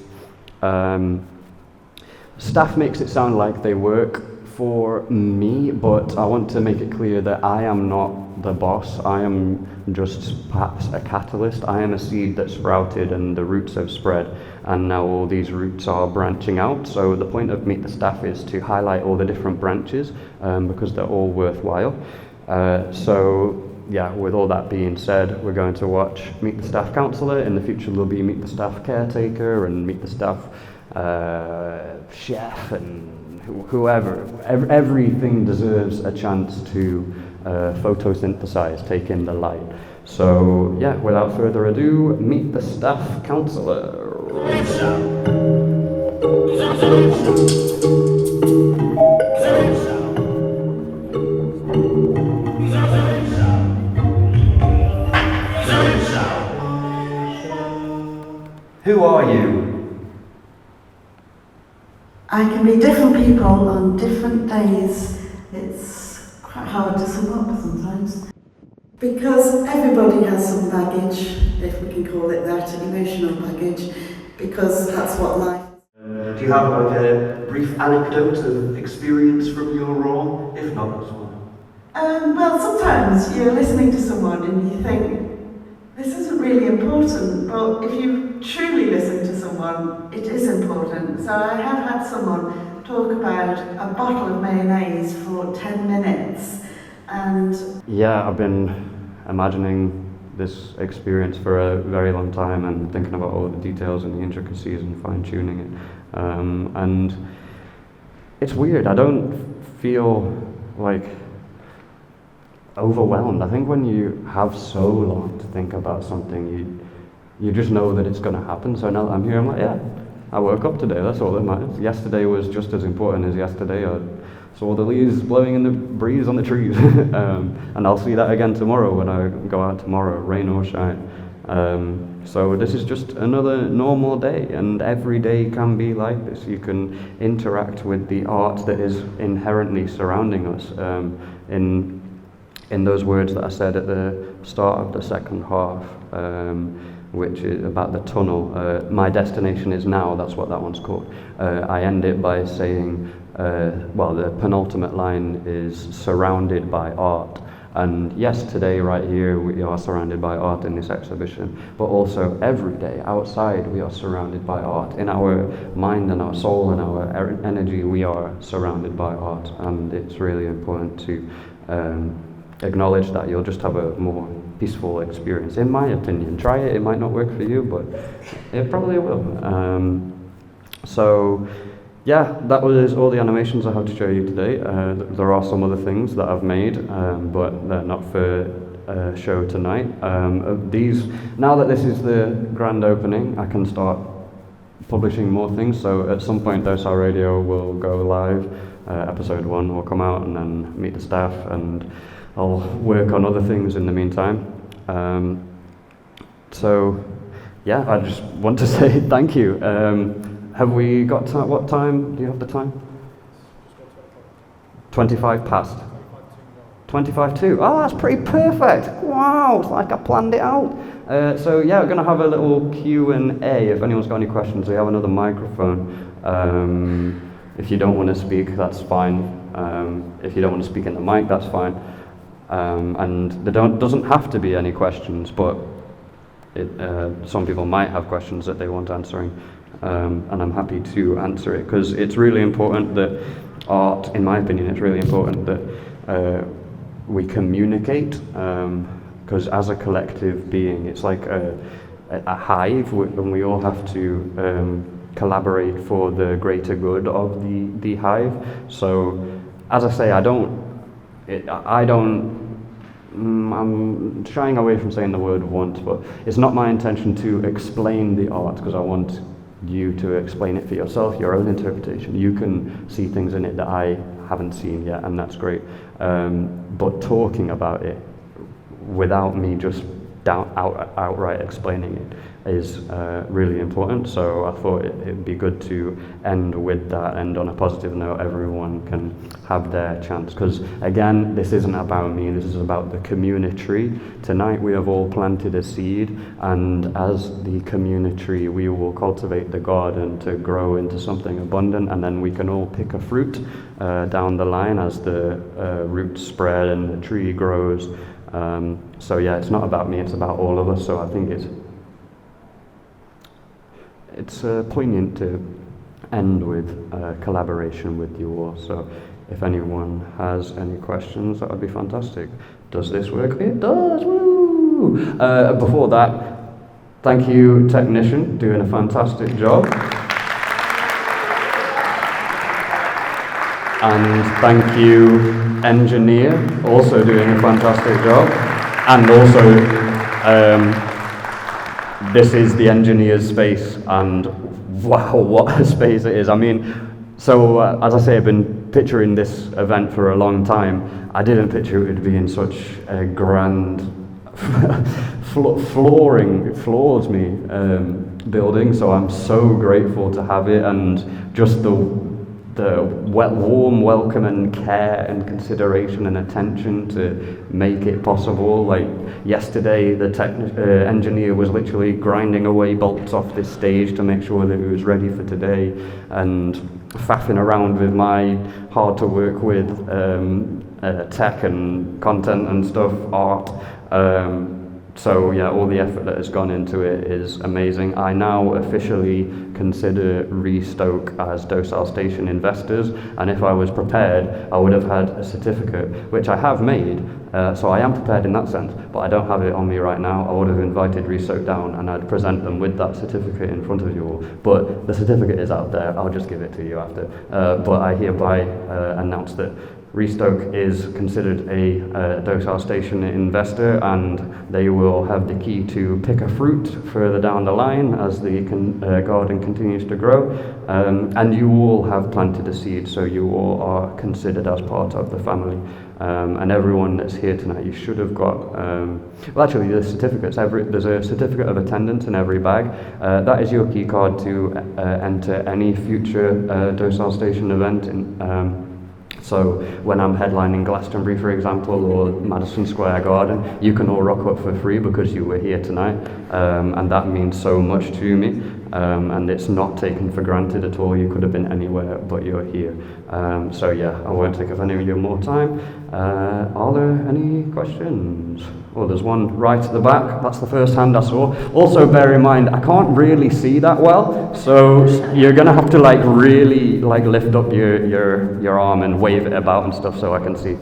Speaker 1: staff makes it sound like they work for me, but I want to make it clear that I am not the boss. I am just perhaps a catalyst. I am a seed that sprouted and the roots have spread, and now all these roots are branching out. So the point of Meet the Staff is to highlight all the different branches because they're all worthwhile. So yeah, with all that being said, we're going to watch Meet the Staff Counsellor. In the future there'll be Meet the Staff Caretaker and Meet the Staff Chef and whoever. Everything deserves a chance to photosynthesize, take in the light. So yeah, without further ado, Meet the Staff Counsellor.
Speaker 9: I can be different people on different days. It's quite hard to sum up sometimes. Because everybody has some baggage, if we can call it that, emotional baggage, because that's what life is.
Speaker 7: Do you have like a brief anecdote of experience from your role? If not, that's fine.
Speaker 9: Well, sometimes you're listening to someone and you think, this isn't really important, but if you truly listen to someone, it is important. So I have had someone talk about a bottle of mayonnaise for 10 minutes, and...
Speaker 1: Yeah, I've been imagining this experience for a very long time and thinking about all the details and the intricacies and fine-tuning it. And it's weird, I don't feel like overwhelmed. I think when you have so long to think about something, you just know that it's going to happen. So now that I'm here, I'm like, yeah, I woke up today, that's all that matters. Yesterday was just as important as yesterday. I saw the leaves blowing in the breeze on the trees. And I'll see that again tomorrow when I go out tomorrow, rain or shine. So this is just another normal day, and every day can be like this. You can interact with the art that is inherently surrounding us. In those words that I said at the start of the second half, which is about the tunnel, my destination is now, that's what that one's called. I end it by saying, well, the penultimate line is surrounded by art. And yes, today right here we are surrounded by art in this exhibition, but also every day outside we are surrounded by art. In our mind and our soul and our energy we are surrounded by art, and it's really important to acknowledge that. You'll just have a more peaceful experience, in my opinion. Try it, it might not work for you, but it probably will. So yeah, that was all the animations I had to show you today. There are some other things that I've made, but they're not for a show tonight. These, now that this is the grand opening, I can start publishing more things. So at some point Docile Radio will go live, episode 1 will come out, and then meet the staff, and I'll work on other things in the meantime. So yeah, I just want to say thank you. Have we got time? What time? Do you have the time? 25 past. 25 to. Oh, that's pretty perfect. Wow, it's like I planned it out. So yeah, we're going to have a little Q&A. If anyone's got any questions, we have another microphone. If you don't want to speak, that's fine. If you don't want to speak in the mic, that's fine. And there doesn't have to be any questions, but some people might have questions that they want answering. And I'm happy to answer it, because it's really important that art, in my opinion, it's really important that we communicate, because as a collective being, it's like a hive, and we all have to collaborate for the greater good of the hive. So, as I say, I'm shying away from saying the word want, but it's not my intention to explain the art, because I want you to explain it for yourself, your own interpretation. You can see things in it that I haven't seen yet, and that's great. But talking about it without me just outright explaining it is really important. So I thought it'd be good to end with that, and on a positive note, everyone can have their chance. Because again, this isn't about me, this is about the Communitree. Tonight we have all planted a seed, and as the Communitree we will cultivate the garden to grow into something abundant, and then we can all pick a fruit down the line as the roots spread and the tree grows. So yeah, it's not about me, it's about all of us. So I think it's poignant to end with collaboration with you all. So if anyone has any questions, that would be fantastic. Does this work? It does, woo! Before that, thank you, technician, doing a fantastic job. And thank you, engineer, also doing a fantastic job. And also, this is the engineer's space, and wow, what a space it is. I mean, so as I say, I've been picturing this event for a long time. I didn't picture it would be in such a grand, it floors me, building, so I'm so grateful to have it, and just the warm welcome and care and consideration and attention to make it possible. Like yesterday, the engineer was literally grinding away bolts off this stage to make sure that it was ready for today, and faffing around with my hard to work with tech and content and stuff, art. So yeah, all the effort that has gone into it is amazing. I now officially consider Restoke as Docile Station investors, and if I was prepared, I would have had a certificate, which I have made, so I am prepared in that sense, but I don't have it on me right now. I would have invited Restoke down and I'd present them with that certificate in front of you all, but the certificate is out there. I'll just give it to you after. But I hereby announce that Restoke is considered a Docile Station investor, and they will have the key to pick a fruit further down the line as the garden continues to grow. And you all have planted a seed, so you all are considered as part of the family. And everyone that's here tonight, you should have got, well actually there's certificates, there's a certificate of attendance in every bag. That is your key card to enter any future Docile Station event. So when I'm headlining Glastonbury, for example, or Madison Square Garden, you can all rock up for free because you were here tonight, and that means so much to me, and it's not taken for granted at all. You could have been anywhere, but you're here. So yeah, I won't take up any of your more time. Are there any questions? Oh, there's one right at the back. That's the first hand I saw. Also, bear in mind, I can't really see that well, so you're gonna have to like really like lift up your arm and wave it about and stuff so I can see.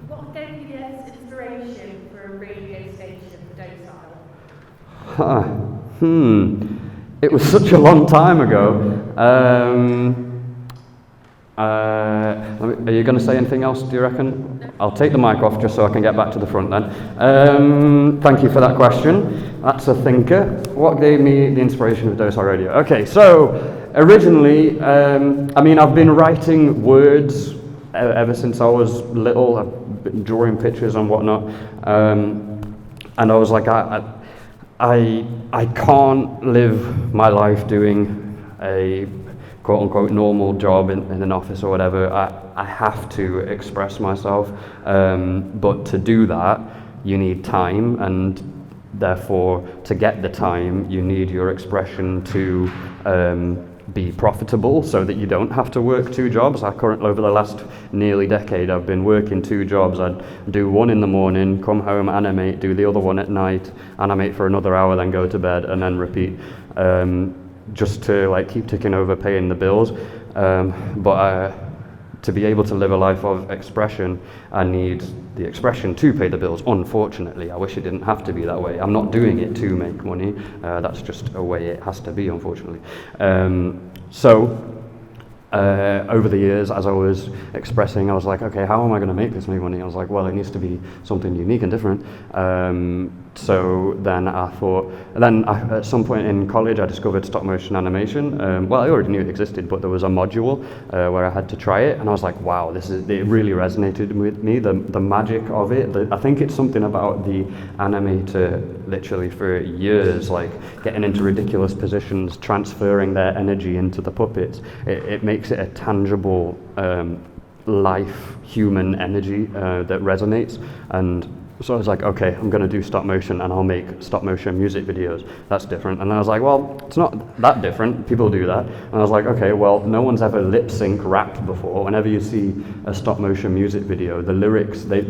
Speaker 10: What gave you the inspiration for a radio station for Docile?
Speaker 1: It was such a long time ago. Are you going to say anything else, do you reckon? No. I'll take the mic off just so I can get back to the front then. Thank you for that question. That's a thinker. What gave me the inspiration of Docile Radio? Okay, so originally, I mean, I've been writing words ever since I was little. I've been drawing pictures and whatnot. And I was like, I can't live my life doing a quote-unquote normal job in an office or whatever. I have to express myself, but to do that you need time, and therefore to get the time you need your expression to be profitable so that you don't have to work two jobs. Over the last nearly decade I've been working two jobs. I'd do one in the morning, come home, animate, do the other one at night, animate for another hour, then go to bed and then repeat. Just to like keep ticking over, paying the bills, but to be able to live a life of expression, I need the expression to pay the bills. Unfortunately, I wish it didn't have to be that way. I'm not doing it to make money. That's just a way it has to be, unfortunately. Over the years, as I was expressing, I was like, okay, how am I going to make this make money? I was like, well, it needs to be something unique and different. So then I thought, at some point in college, I discovered stop motion animation. Well, I already knew it existed, but there was a module where I had to try it, and I was like, wow, it really resonated with me, the magic of it. I think it's something about the animator literally for years, like getting into ridiculous positions, transferring their energy into the puppets. It makes it a tangible life, human energy that resonates. And so I was like, okay, I'm going to do stop motion and I'll make stop motion music videos. That's different. And then I was like, well, it's not that different. People do that. And I was like, okay, well, no one's ever lip sync rapped before. Whenever you see a stop motion music video, the lyrics, they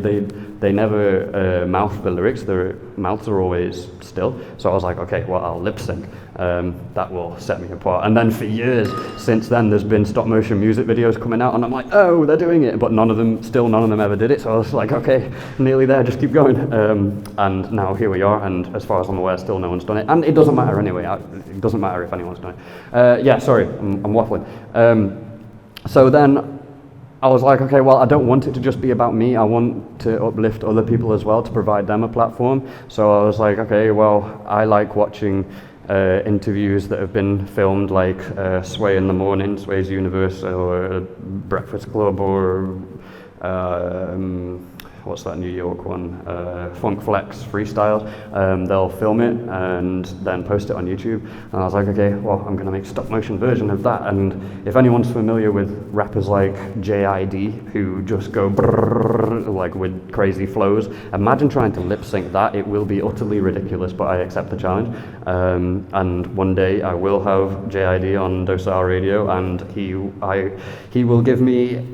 Speaker 1: never mouth the lyrics. Their mouths are always still. So I was like, okay, well, I'll lip sync. That will set me apart. And then for years since then, there's been stop motion music videos coming out, and I'm like, oh, they're doing it, but none of them ever did it. So I was like, okay, nearly there, just keep going. And now here we are, and as far as I'm aware, still no one's done it. And it doesn't matter anyway. It doesn't matter if anyone's done it. Yeah, sorry, I'm waffling. So then I was like, okay, well, I don't want it to just be about me. I want to uplift other people as well, to provide them a platform. So I was like, okay, well, I like watching interviews that have been filmed, like Sway in the Morning, Sway's Universe, or Breakfast Club, or what's that New York one? Funk Flex Freestyle. They'll film it and then post it on YouTube. And I was like, okay, well, I'm going to make a stop motion version of that. And if anyone's familiar with rappers like JID, who just go brrrr, like with crazy flows, imagine trying to lip sync that. It will be utterly ridiculous, but I accept the challenge. And one day I will have JID on Docile Radio, and he will give me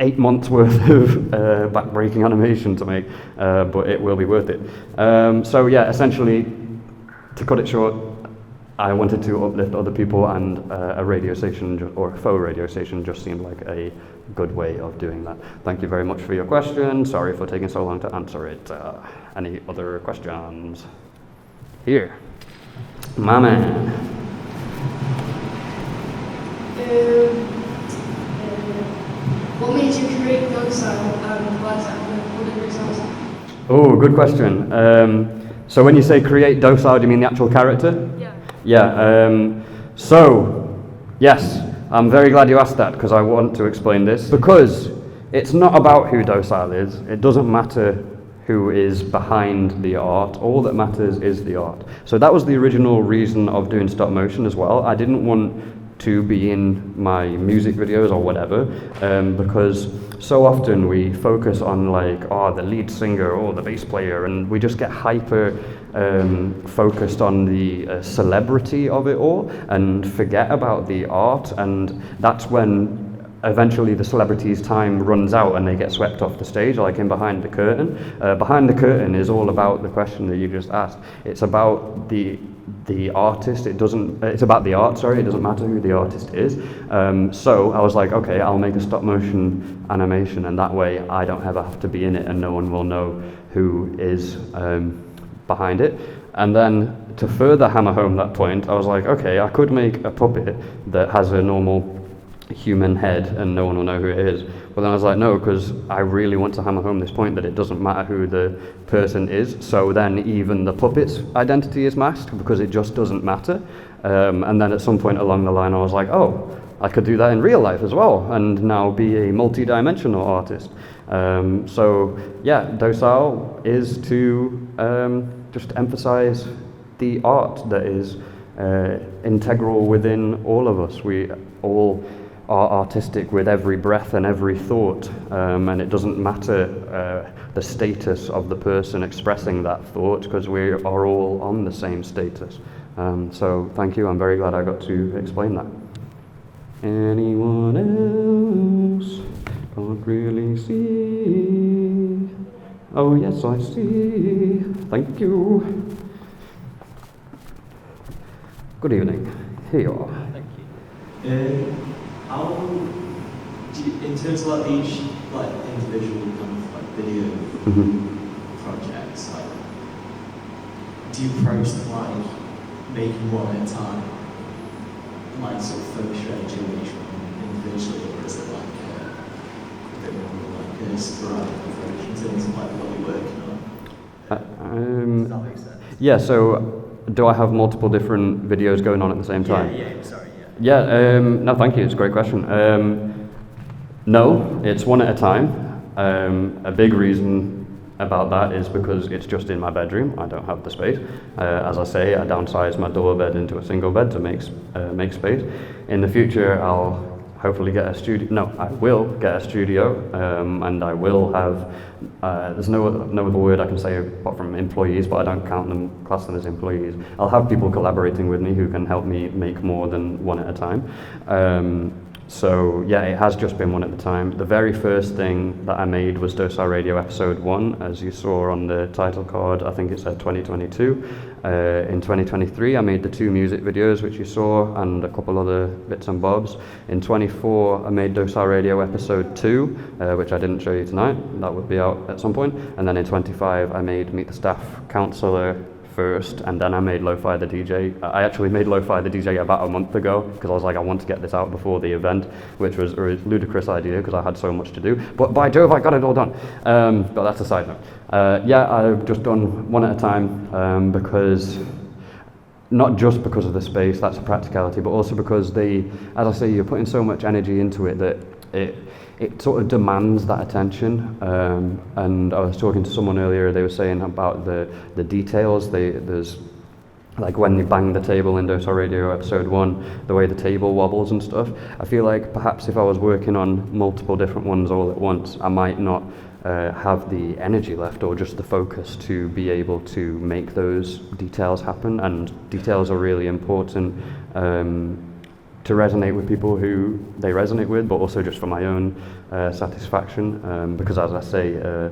Speaker 1: 8 months worth of back-breaking animation to make, but it will be worth it. So yeah, essentially, to cut it short, I wanted to uplift other people, and a radio station or a faux radio station just seemed like a good way of doing that. Thank you very much for your question. Sorry for taking so long to answer it. Any other questions? Here, my man.
Speaker 10: What made you create Docile and why is that what the results?
Speaker 1: Oh, good question. So when you say create Docile, do you mean the actual character?
Speaker 10: Yeah.
Speaker 1: Yeah. So, yes, I'm very glad you asked that, because I want to explain this. Because it's not about who Docile is. It doesn't matter who is behind the art. All that matters is the art. So that was the original reason of doing stop motion as well. I didn't want to be in my music videos or whatever, because so often we focus on like, oh, the lead singer or the bass player, and we just get hyper focused on the celebrity of it all and forget about the art, and that's when eventually the celebrity's time runs out and they get swept off the stage, like in Behind the Curtain. Behind the Curtain is all about the question that you just asked. It's about the artist. It's about the art, sorry. It doesn't matter who the artist is. So I was like, okay, I'll make a stop motion animation, and that way I don't ever have to be in it and no one will know who is behind it. And then to further hammer home that point, I was like, okay, I could make a puppet that has a normal human head and no one will know who it is. But then I was like, no, because I really want to hammer home this point that it doesn't matter who the person is. So then even the puppet's identity is masked, because it just doesn't matter. And then at some point along the line I was like, oh, I could do that in real life as well, and now be a multi-dimensional artist. So yeah, Docile is to just emphasize the art that is integral within all of us. We all are artistic with every breath and every thought, and it doesn't matter the status of the person expressing that thought, because we are all on the same status. So thank you, I'm very glad I got to explain that. Anyone else? Can't really see. Oh yes, I see. Thank you. Good evening. Here you are.
Speaker 11: Thank you. How do you, in terms of like each like individual kind of like video projects, like do you approach them like making one at a time, like sort of focus your energy on each one individually, or is it like a bit more like a sporadic approach in terms of like what you're working on? Does that make sense?
Speaker 1: Yeah. So do I have multiple different videos going on at the same time?
Speaker 11: Yeah. Sorry.
Speaker 1: Yeah, no, thank you. It's a great question. No, it's one at a time. A big reason about that is because it's just in my bedroom. I don't have the space. As I say, I downsized my double bed into a single bed to make space. In the future, I'll hopefully get a studio. No, I will get a studio, and I will have. There's no other word I can say apart from employees, but I don't class them as employees. I'll have people collaborating with me who can help me make more than one at a time. So yeah, it has just been one at a time. The very first thing that I made was Docile Radio Episode 1, as you saw on the title card. I think it said 2022. In 2023, I made the 2 music videos which you saw, and a couple other bits and bobs. In 24, I made Docile Radio Episode 2, which I didn't show you tonight. That would be out at some point. And then in 25, I made Meet the Staff Councillor first, and then I made Lo-Fi the DJ. I actually made Lo-Fi the DJ about a month ago, because I was like, I want to get this out before the event, which was a ludicrous idea because I had so much to do. But by Jove, I got it all done. But that's a side note. Yeah, I've just done one at a time, because not just because of the space, that's a practicality, but also because as I say, you're putting so much energy into it that it sort of demands that attention. And I was talking to someone earlier, they were saying about the details. There's like when you bang the table in Docile Radio episode 1, the way the table wobbles and stuff. I feel like perhaps if I was working on multiple different ones all at once, I might not have the energy left or just the focus to be able to make those details happen. And details are really important to resonate with people who they resonate with, but also just for my own satisfaction, because as I say,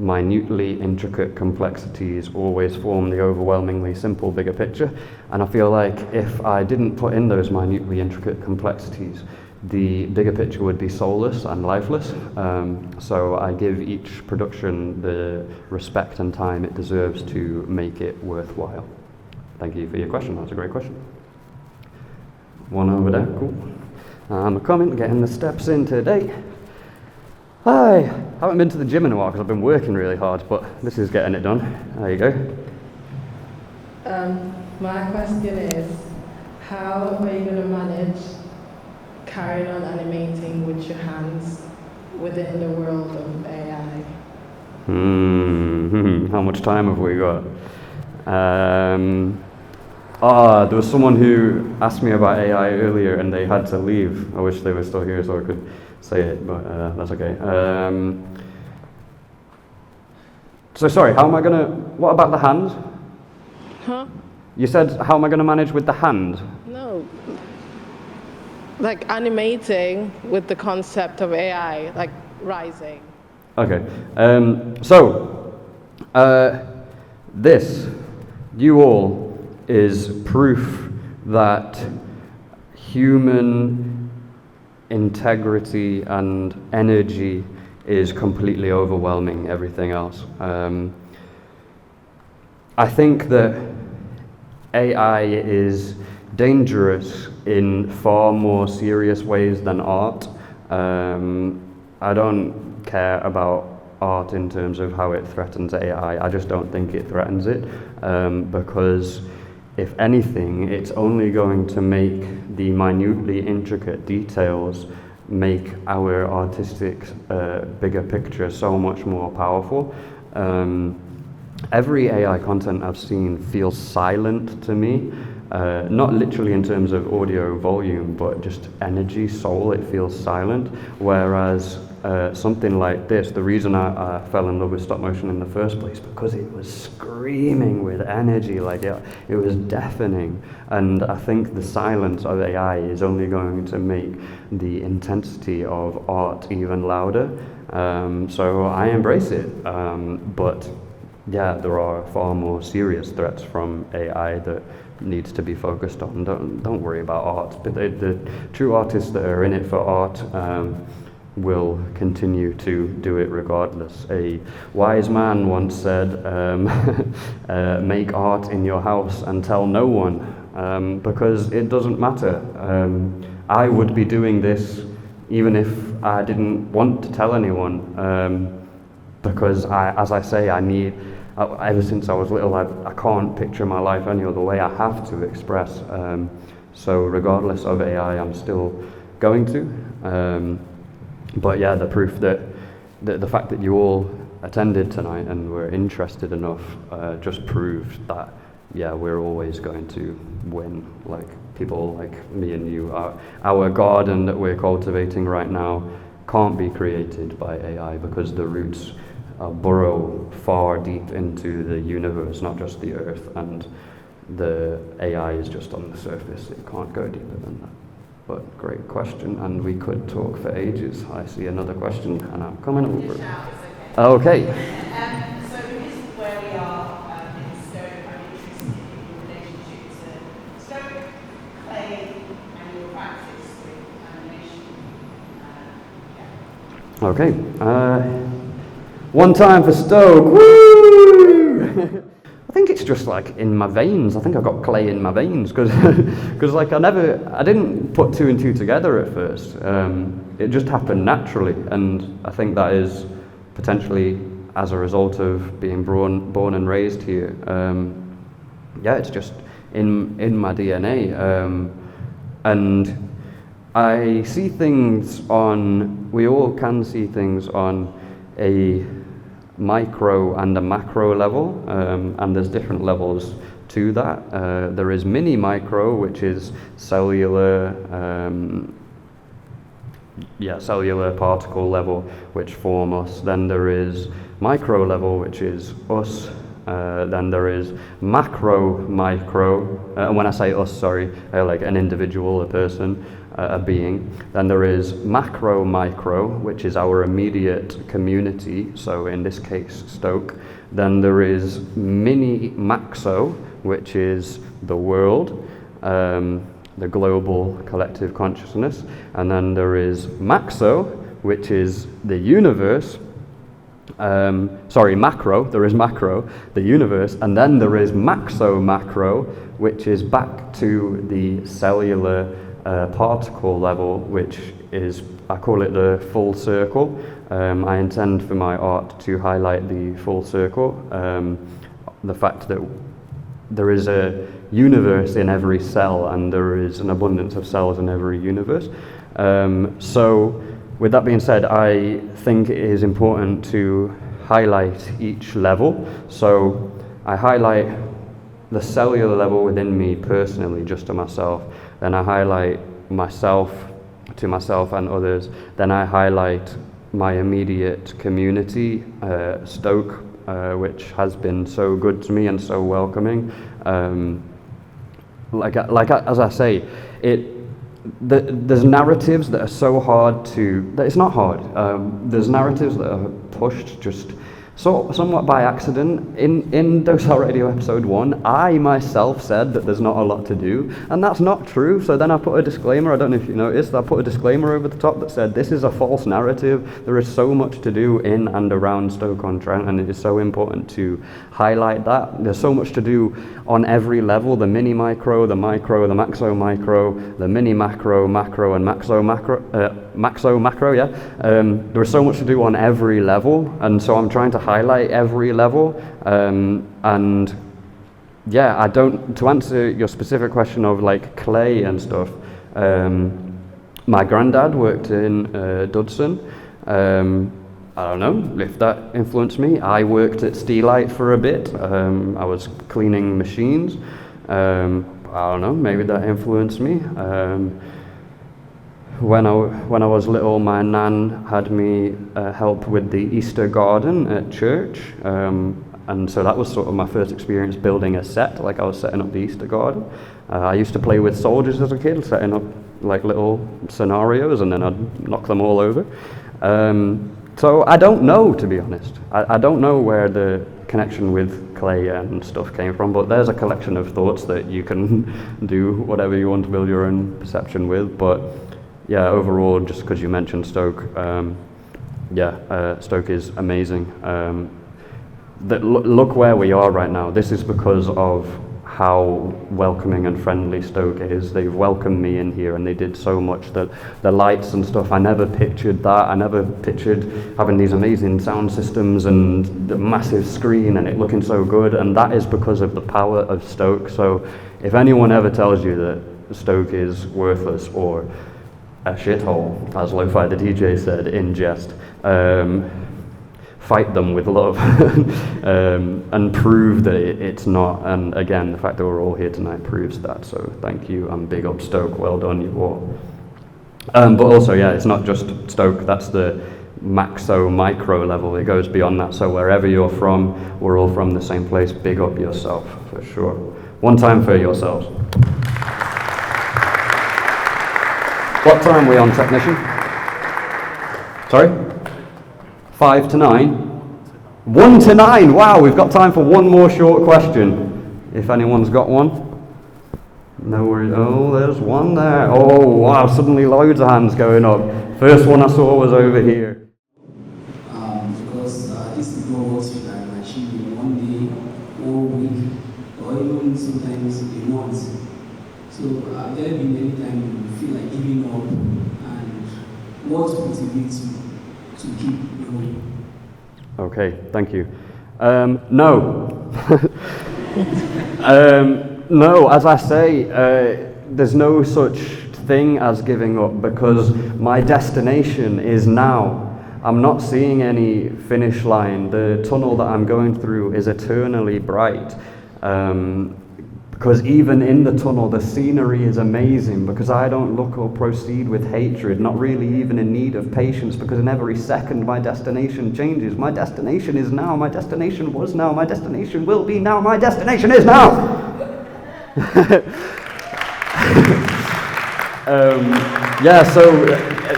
Speaker 1: minutely intricate complexities always form the overwhelmingly simple bigger picture. And I feel like if I didn't put in those minutely intricate complexities, the bigger picture would be soulless and lifeless. So I give each production the respect and time it deserves to make it worthwhile. Thank you for your question. That's a great question. One over there, cool. I'm coming, getting the steps in today. Hi, I haven't been to the gym in a while because I've been working really hard, but this is getting it done. There you go.
Speaker 12: My question is, how are you going to manage carrying on animating with your hands within the world of AI?
Speaker 1: How much time have we got? There was someone who asked me about AI earlier and they had to leave. I wish they were still here so I could say it, but that's okay. So sorry, what about the hand?
Speaker 12: Huh?
Speaker 1: You said, how am I going to manage with the hand?
Speaker 12: No. Like animating with the concept of AI, like rising.
Speaker 1: Okay. This, you all, is proof that human integrity and energy is completely overwhelming everything else. I think that AI is dangerous in far more serious ways than art. I don't care about art in terms of how it threatens AI. I just don't think it threatens it, because if anything, it's only going to make the minutely intricate details make our artistic bigger picture so much more powerful. Every AI content I've seen feels silent to me, not literally in terms of audio volume, but just energy, soul, it feels silent. Whereas something like this, the reason I fell in love with stop motion in the first place, because it was screaming with energy, like it was deafening. And I think the silence of AI is only going to make the intensity of art even louder. So I embrace it, but yeah, there are far more serious threats from AI that needs to be focused on. Don't worry about art, but the true artists that are in it for art will continue to do it regardless. A wise man once said, make art in your house and tell no one, because it doesn't matter. I would be doing this even if I didn't want to tell anyone, because as I say, ever since I was little, I can't picture my life any other way. I have to express. So regardless of AI, I'm still going to. But yeah, the proof that the fact that you all attended tonight and were interested enough just proved that, yeah, we're always going to win. Like people like me and you, our garden that we're cultivating right now can't be created by AI because the roots burrow far deep into the universe, not just the earth, and the AI is just on the surface. It can't go deeper than that. But great question, and we could talk for ages. I see another question, and I'm coming over. Okay.
Speaker 13: So this is where we are in Stoke. I'm interested in your relationship to Stoke, clay, and your practice with animation.
Speaker 1: Okay. One time for Stoke. Woo! I think it's just like in my veins. I think I've got clay in my veins because like I didn't put two and two together at first. It just happened naturally, and I think that is potentially as a result of being born and raised here. Yeah, it's just in my DNA, and I see things on we all can see things on a micro and a macro level, and there's different levels to that. There is mini micro, which is cellular, cellular particle level, which form us. Then there is micro level, which is us. Then there is macro micro, and when I say us, sorry, like an individual, a person, a being. Then there is macro micro, which is our immediate community, so in this case Stoke. Then there is mini maxo, which is the world, the global collective consciousness. And then there is maxo, which is the universe. Macro, there is macro, the universe, and then there is maxo macro, which is back to the cellular particle level, which is, I call it the full circle. I intend for my art to highlight the full circle, the fact that there is a universe in every cell and there is an abundance of cells in every universe. So with that being said, I think it is important to highlight each level. So I highlight the cellular level within me personally, just to myself. Then I highlight myself to myself and others. Then I highlight my immediate community, Stoke, which has been so good to me and so welcoming. As I say, there's narratives that are so hard to, that it's not hard. There's narratives that are pushed just somewhat by accident. In Docile Radio episode 1, I myself said that there's not a lot to do, and that's not true. So then I put a disclaimer, I don't know if you noticed, I put a disclaimer over the top that said this is a false narrative. There is so much to do in and around Stoke-on-Trent, and it is so important to highlight that. There's so much to do on every level, the mini micro, the micro, the maxo micro, the mini macro, macro, and maxo macro, yeah. There is so much to do on every level, and so I'm trying to highlight every level. And yeah, to answer your specific question of like clay and stuff, my granddad worked in Dudson. I don't know if that influenced me. I worked at Steelite for a bit. I was cleaning machines. I don't know, maybe that influenced me. When I was little, my nan had me help with the Easter garden at church. And so that was sort of my first experience building a set, like I was setting up the Easter garden. I used to play with soldiers as a kid, setting up like little scenarios, and then I'd knock them all over. So I don't know, to be honest. I don't know where the connection with clay and stuff came from, but there's a collection of thoughts that you can do whatever you want to build your own perception with. But yeah, overall, just because you mentioned Stoke, Stoke is amazing. Look where we are right now. This is because of how welcoming and friendly Stoke is. They've welcomed me in here, and they did so much. That the lights and stuff, I never pictured that. I never pictured having these amazing sound systems and the massive screen and it looking so good, and that is because of the power of Stoke. So if anyone ever tells you that Stoke is worthless or a shithole, as Lo-Fi the DJ said in jest, fight them with love and prove that it's not. And again, the fact that we're all here tonight proves that. So thank you, and big up Stoke, well done you all. But also, yeah, it's not just Stoke, that's the maxo micro level. It goes beyond that. So wherever you're from, we're all from the same place. Big up yourself, for sure. One time for yourselves. What time are we on, technician? Sorry? 5 to 9? 1 to 9, wow, we've got time for one more short question. If anyone's got one. No worries, oh, there's one there. Oh, wow, suddenly loads of hands going up. First one I saw was over here.
Speaker 14: Because these people work with that machine one day, all week, or even sometimes a month. So there have been many times you feel like giving up, and what motivates you to keep going?
Speaker 1: Okay, thank you. No. No, as I say, there's no such thing as giving up, because my destination is now. I'm not seeing any finish line. The tunnel that I'm going through is eternally bright. Because even in the tunnel, the scenery is amazing, because I don't look or proceed with hatred, not really even in need of patience, because in every second my destination changes. My destination is now, my destination was now, my destination will be now, my destination is now! Yeah, so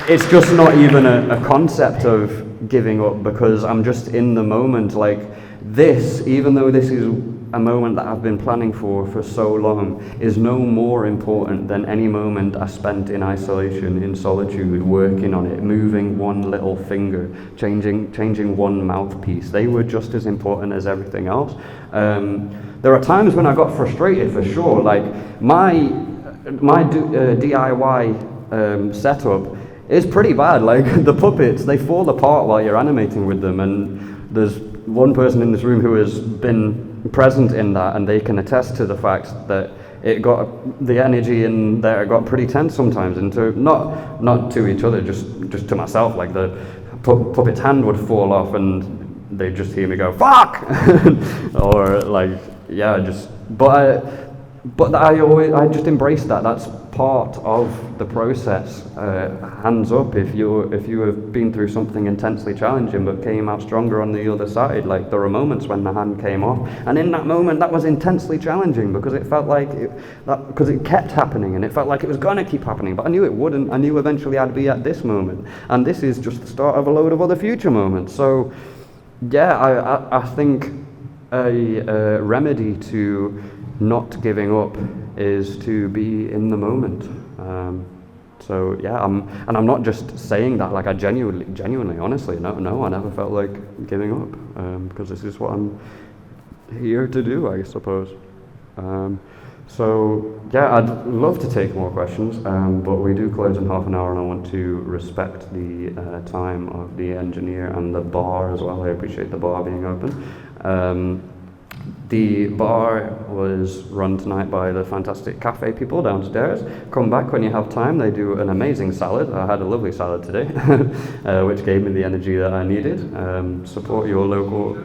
Speaker 1: it's just not even a concept of giving up, because I'm just in the moment. Like this, even though this is a moment that I've been planning for so long, is no more important than any moment I spent in isolation, in solitude, working on it, moving one little finger, changing one mouthpiece. They were just as important as everything else. There are times when I got frustrated, for sure. Like my DIY setup is pretty bad. Like the puppets, they fall apart while you're animating with them, and there's one person in this room who has been present in that, and they can attest to the fact that the energy in there got pretty tense sometimes, and not to each other, just to myself. Like the puppet's hand would fall off and they'd just hear me go fuck or like, yeah, but I just embrace that. That's part of the process. Hands up if you have been through something intensely challenging but came out stronger on the other side. Like there were moments when the hand came off, and in that moment that was intensely challenging, because it felt like because it kept happening, and it felt like it was gonna keep happening, but I knew it wouldn't. I knew eventually I'd be at this moment, and this is just the start of a load of other future moments. So yeah, I think a remedy to not giving up is to be in the moment. So yeah, I'm not just saying that. Like I genuinely, honestly, no, I never felt like giving up, because this is what I'm here to do, I suppose. So yeah, I'd love to take more questions, but we do close in half an hour, and I want to respect the time of the engineer and the bar as well. I appreciate the bar being open. The bar was run tonight by the fantastic cafe people downstairs. Come back when you have time. They do an amazing salad. I had a lovely salad today, which gave me the energy that I needed. Support your local...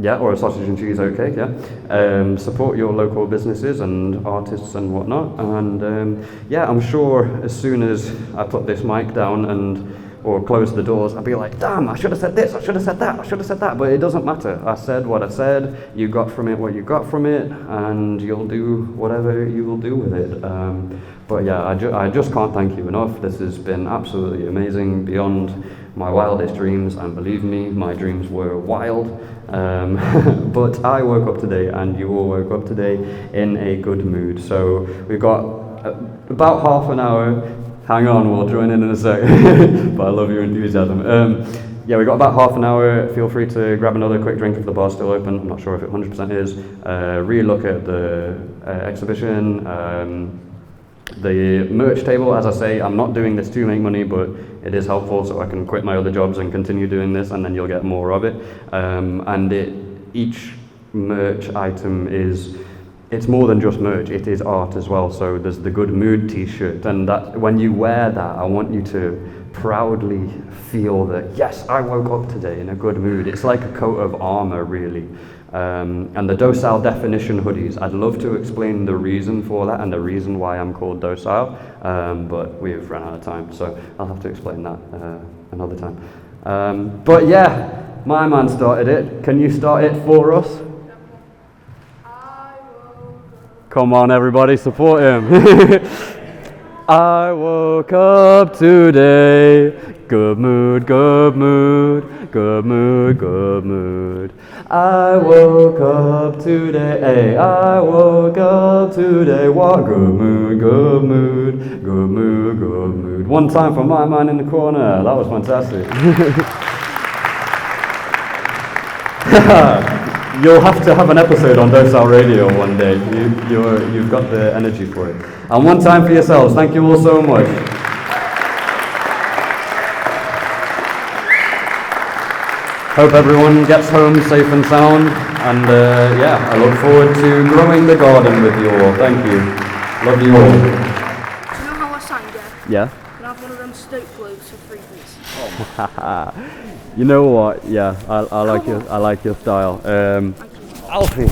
Speaker 1: Yeah, or a sausage and cheese oatcake, yeah. Support your local businesses and artists and whatnot. And yeah, I'm sure as soon as I put this mic down or close the doors, I'll be like, damn, I should have said this, I should have said that, I should have said that, but it doesn't matter. I said what I said, you got from it what you got from it, and you'll do whatever you will do with it. But yeah, I just can't thank you enough. This has been absolutely amazing, beyond my wildest dreams, and believe me, my dreams were wild. But I woke up today, and you all woke up today in a good mood. So we've got about half an hour. Hang on, we'll join in a sec. But I love your enthusiasm. Yeah, we've got about half an hour. Feel free to grab another quick drink if the bar's still open. I'm not sure if it 100% is. Re-look at the exhibition. The merch table, as I say, I'm not doing this to make money, but it is helpful so I can quit my other jobs and continue doing this, and then you'll get more of it. And each merch item it's more than just merch, it is art as well. So there's the Good Mood t-shirt, and that when you wear that, I want you to proudly feel that, yes, I woke up today in a good mood. It's like a coat of armor, really. And the Docile definition hoodies, I'd love to explain the reason for that and the reason why I'm called Docile, but we've run out of time, so I'll have to explain that another time. But yeah, my man started it. Can you start it for us? Come on, everybody, support him. I woke up today, good mood, good mood, good mood, good mood. I woke up today, hey, I woke up today, what good mood, good mood, good mood, good mood. One time for my man in the corner, that was fantastic. You'll have to have an episode on Docile Radio one day. You've got the energy for it. And one time for yourselves. Thank you all so much. Hope everyone gets home safe and sound. And yeah, I look forward to growing the garden with you all. Thank you. Love you all.
Speaker 3: Do you know how
Speaker 1: Yeah.
Speaker 15: Can I have one of them Stoke blokes for free, please?
Speaker 1: You know what? Yeah, I like your style. Alfie,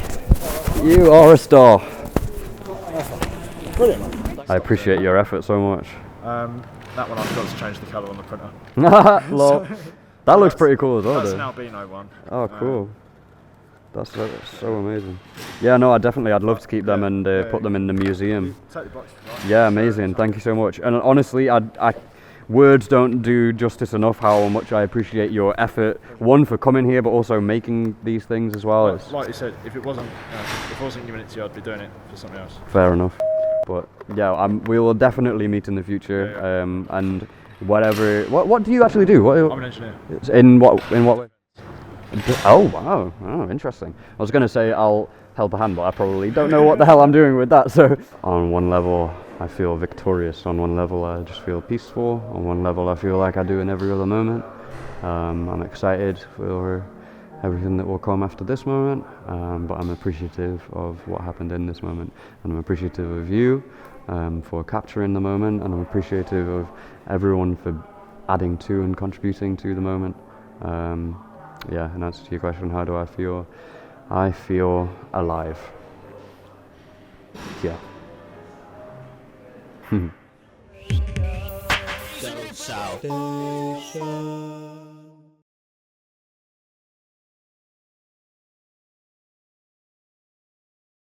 Speaker 1: you are a star.
Speaker 2: Brilliant.
Speaker 1: I appreciate your effort so much.
Speaker 2: That one I've got to change the colour on the printer.
Speaker 1: Lol. That looks pretty cool as well.
Speaker 2: That's
Speaker 1: though.
Speaker 2: an albino one.
Speaker 1: Oh, cool. That's so amazing. Yeah, no, I'd love to keep them and put them in the museum.
Speaker 2: Take the box if you like.
Speaker 1: Yeah, amazing. Thank you so much. And honestly, words don't do justice enough how much I appreciate your effort. One, for coming here, but also making these things as well. It's
Speaker 2: Like you said, if it wasn't giving it to you, I'd be doing it for something else.
Speaker 1: fair enough. But yeah, we will definitely meet in the future. And whatever. What do you actually do?
Speaker 2: I'm an engineer.
Speaker 1: In what way? Oh wow! Oh, interesting. I was going to say I'll help a hand, but I probably don't know what the hell I'm doing with that. So on one level, I feel victorious. On one level, I just feel peaceful. On one level, I feel like I do in every other moment. I'm excited for everything that will come after this moment, but I'm appreciative of what happened in this moment, and I'm appreciative of you for capturing the moment, and I'm appreciative of everyone for adding to and contributing to the moment. Yeah, in answer to your question, how do I feel? I feel alive. Yeah.
Speaker 16: DocileStation.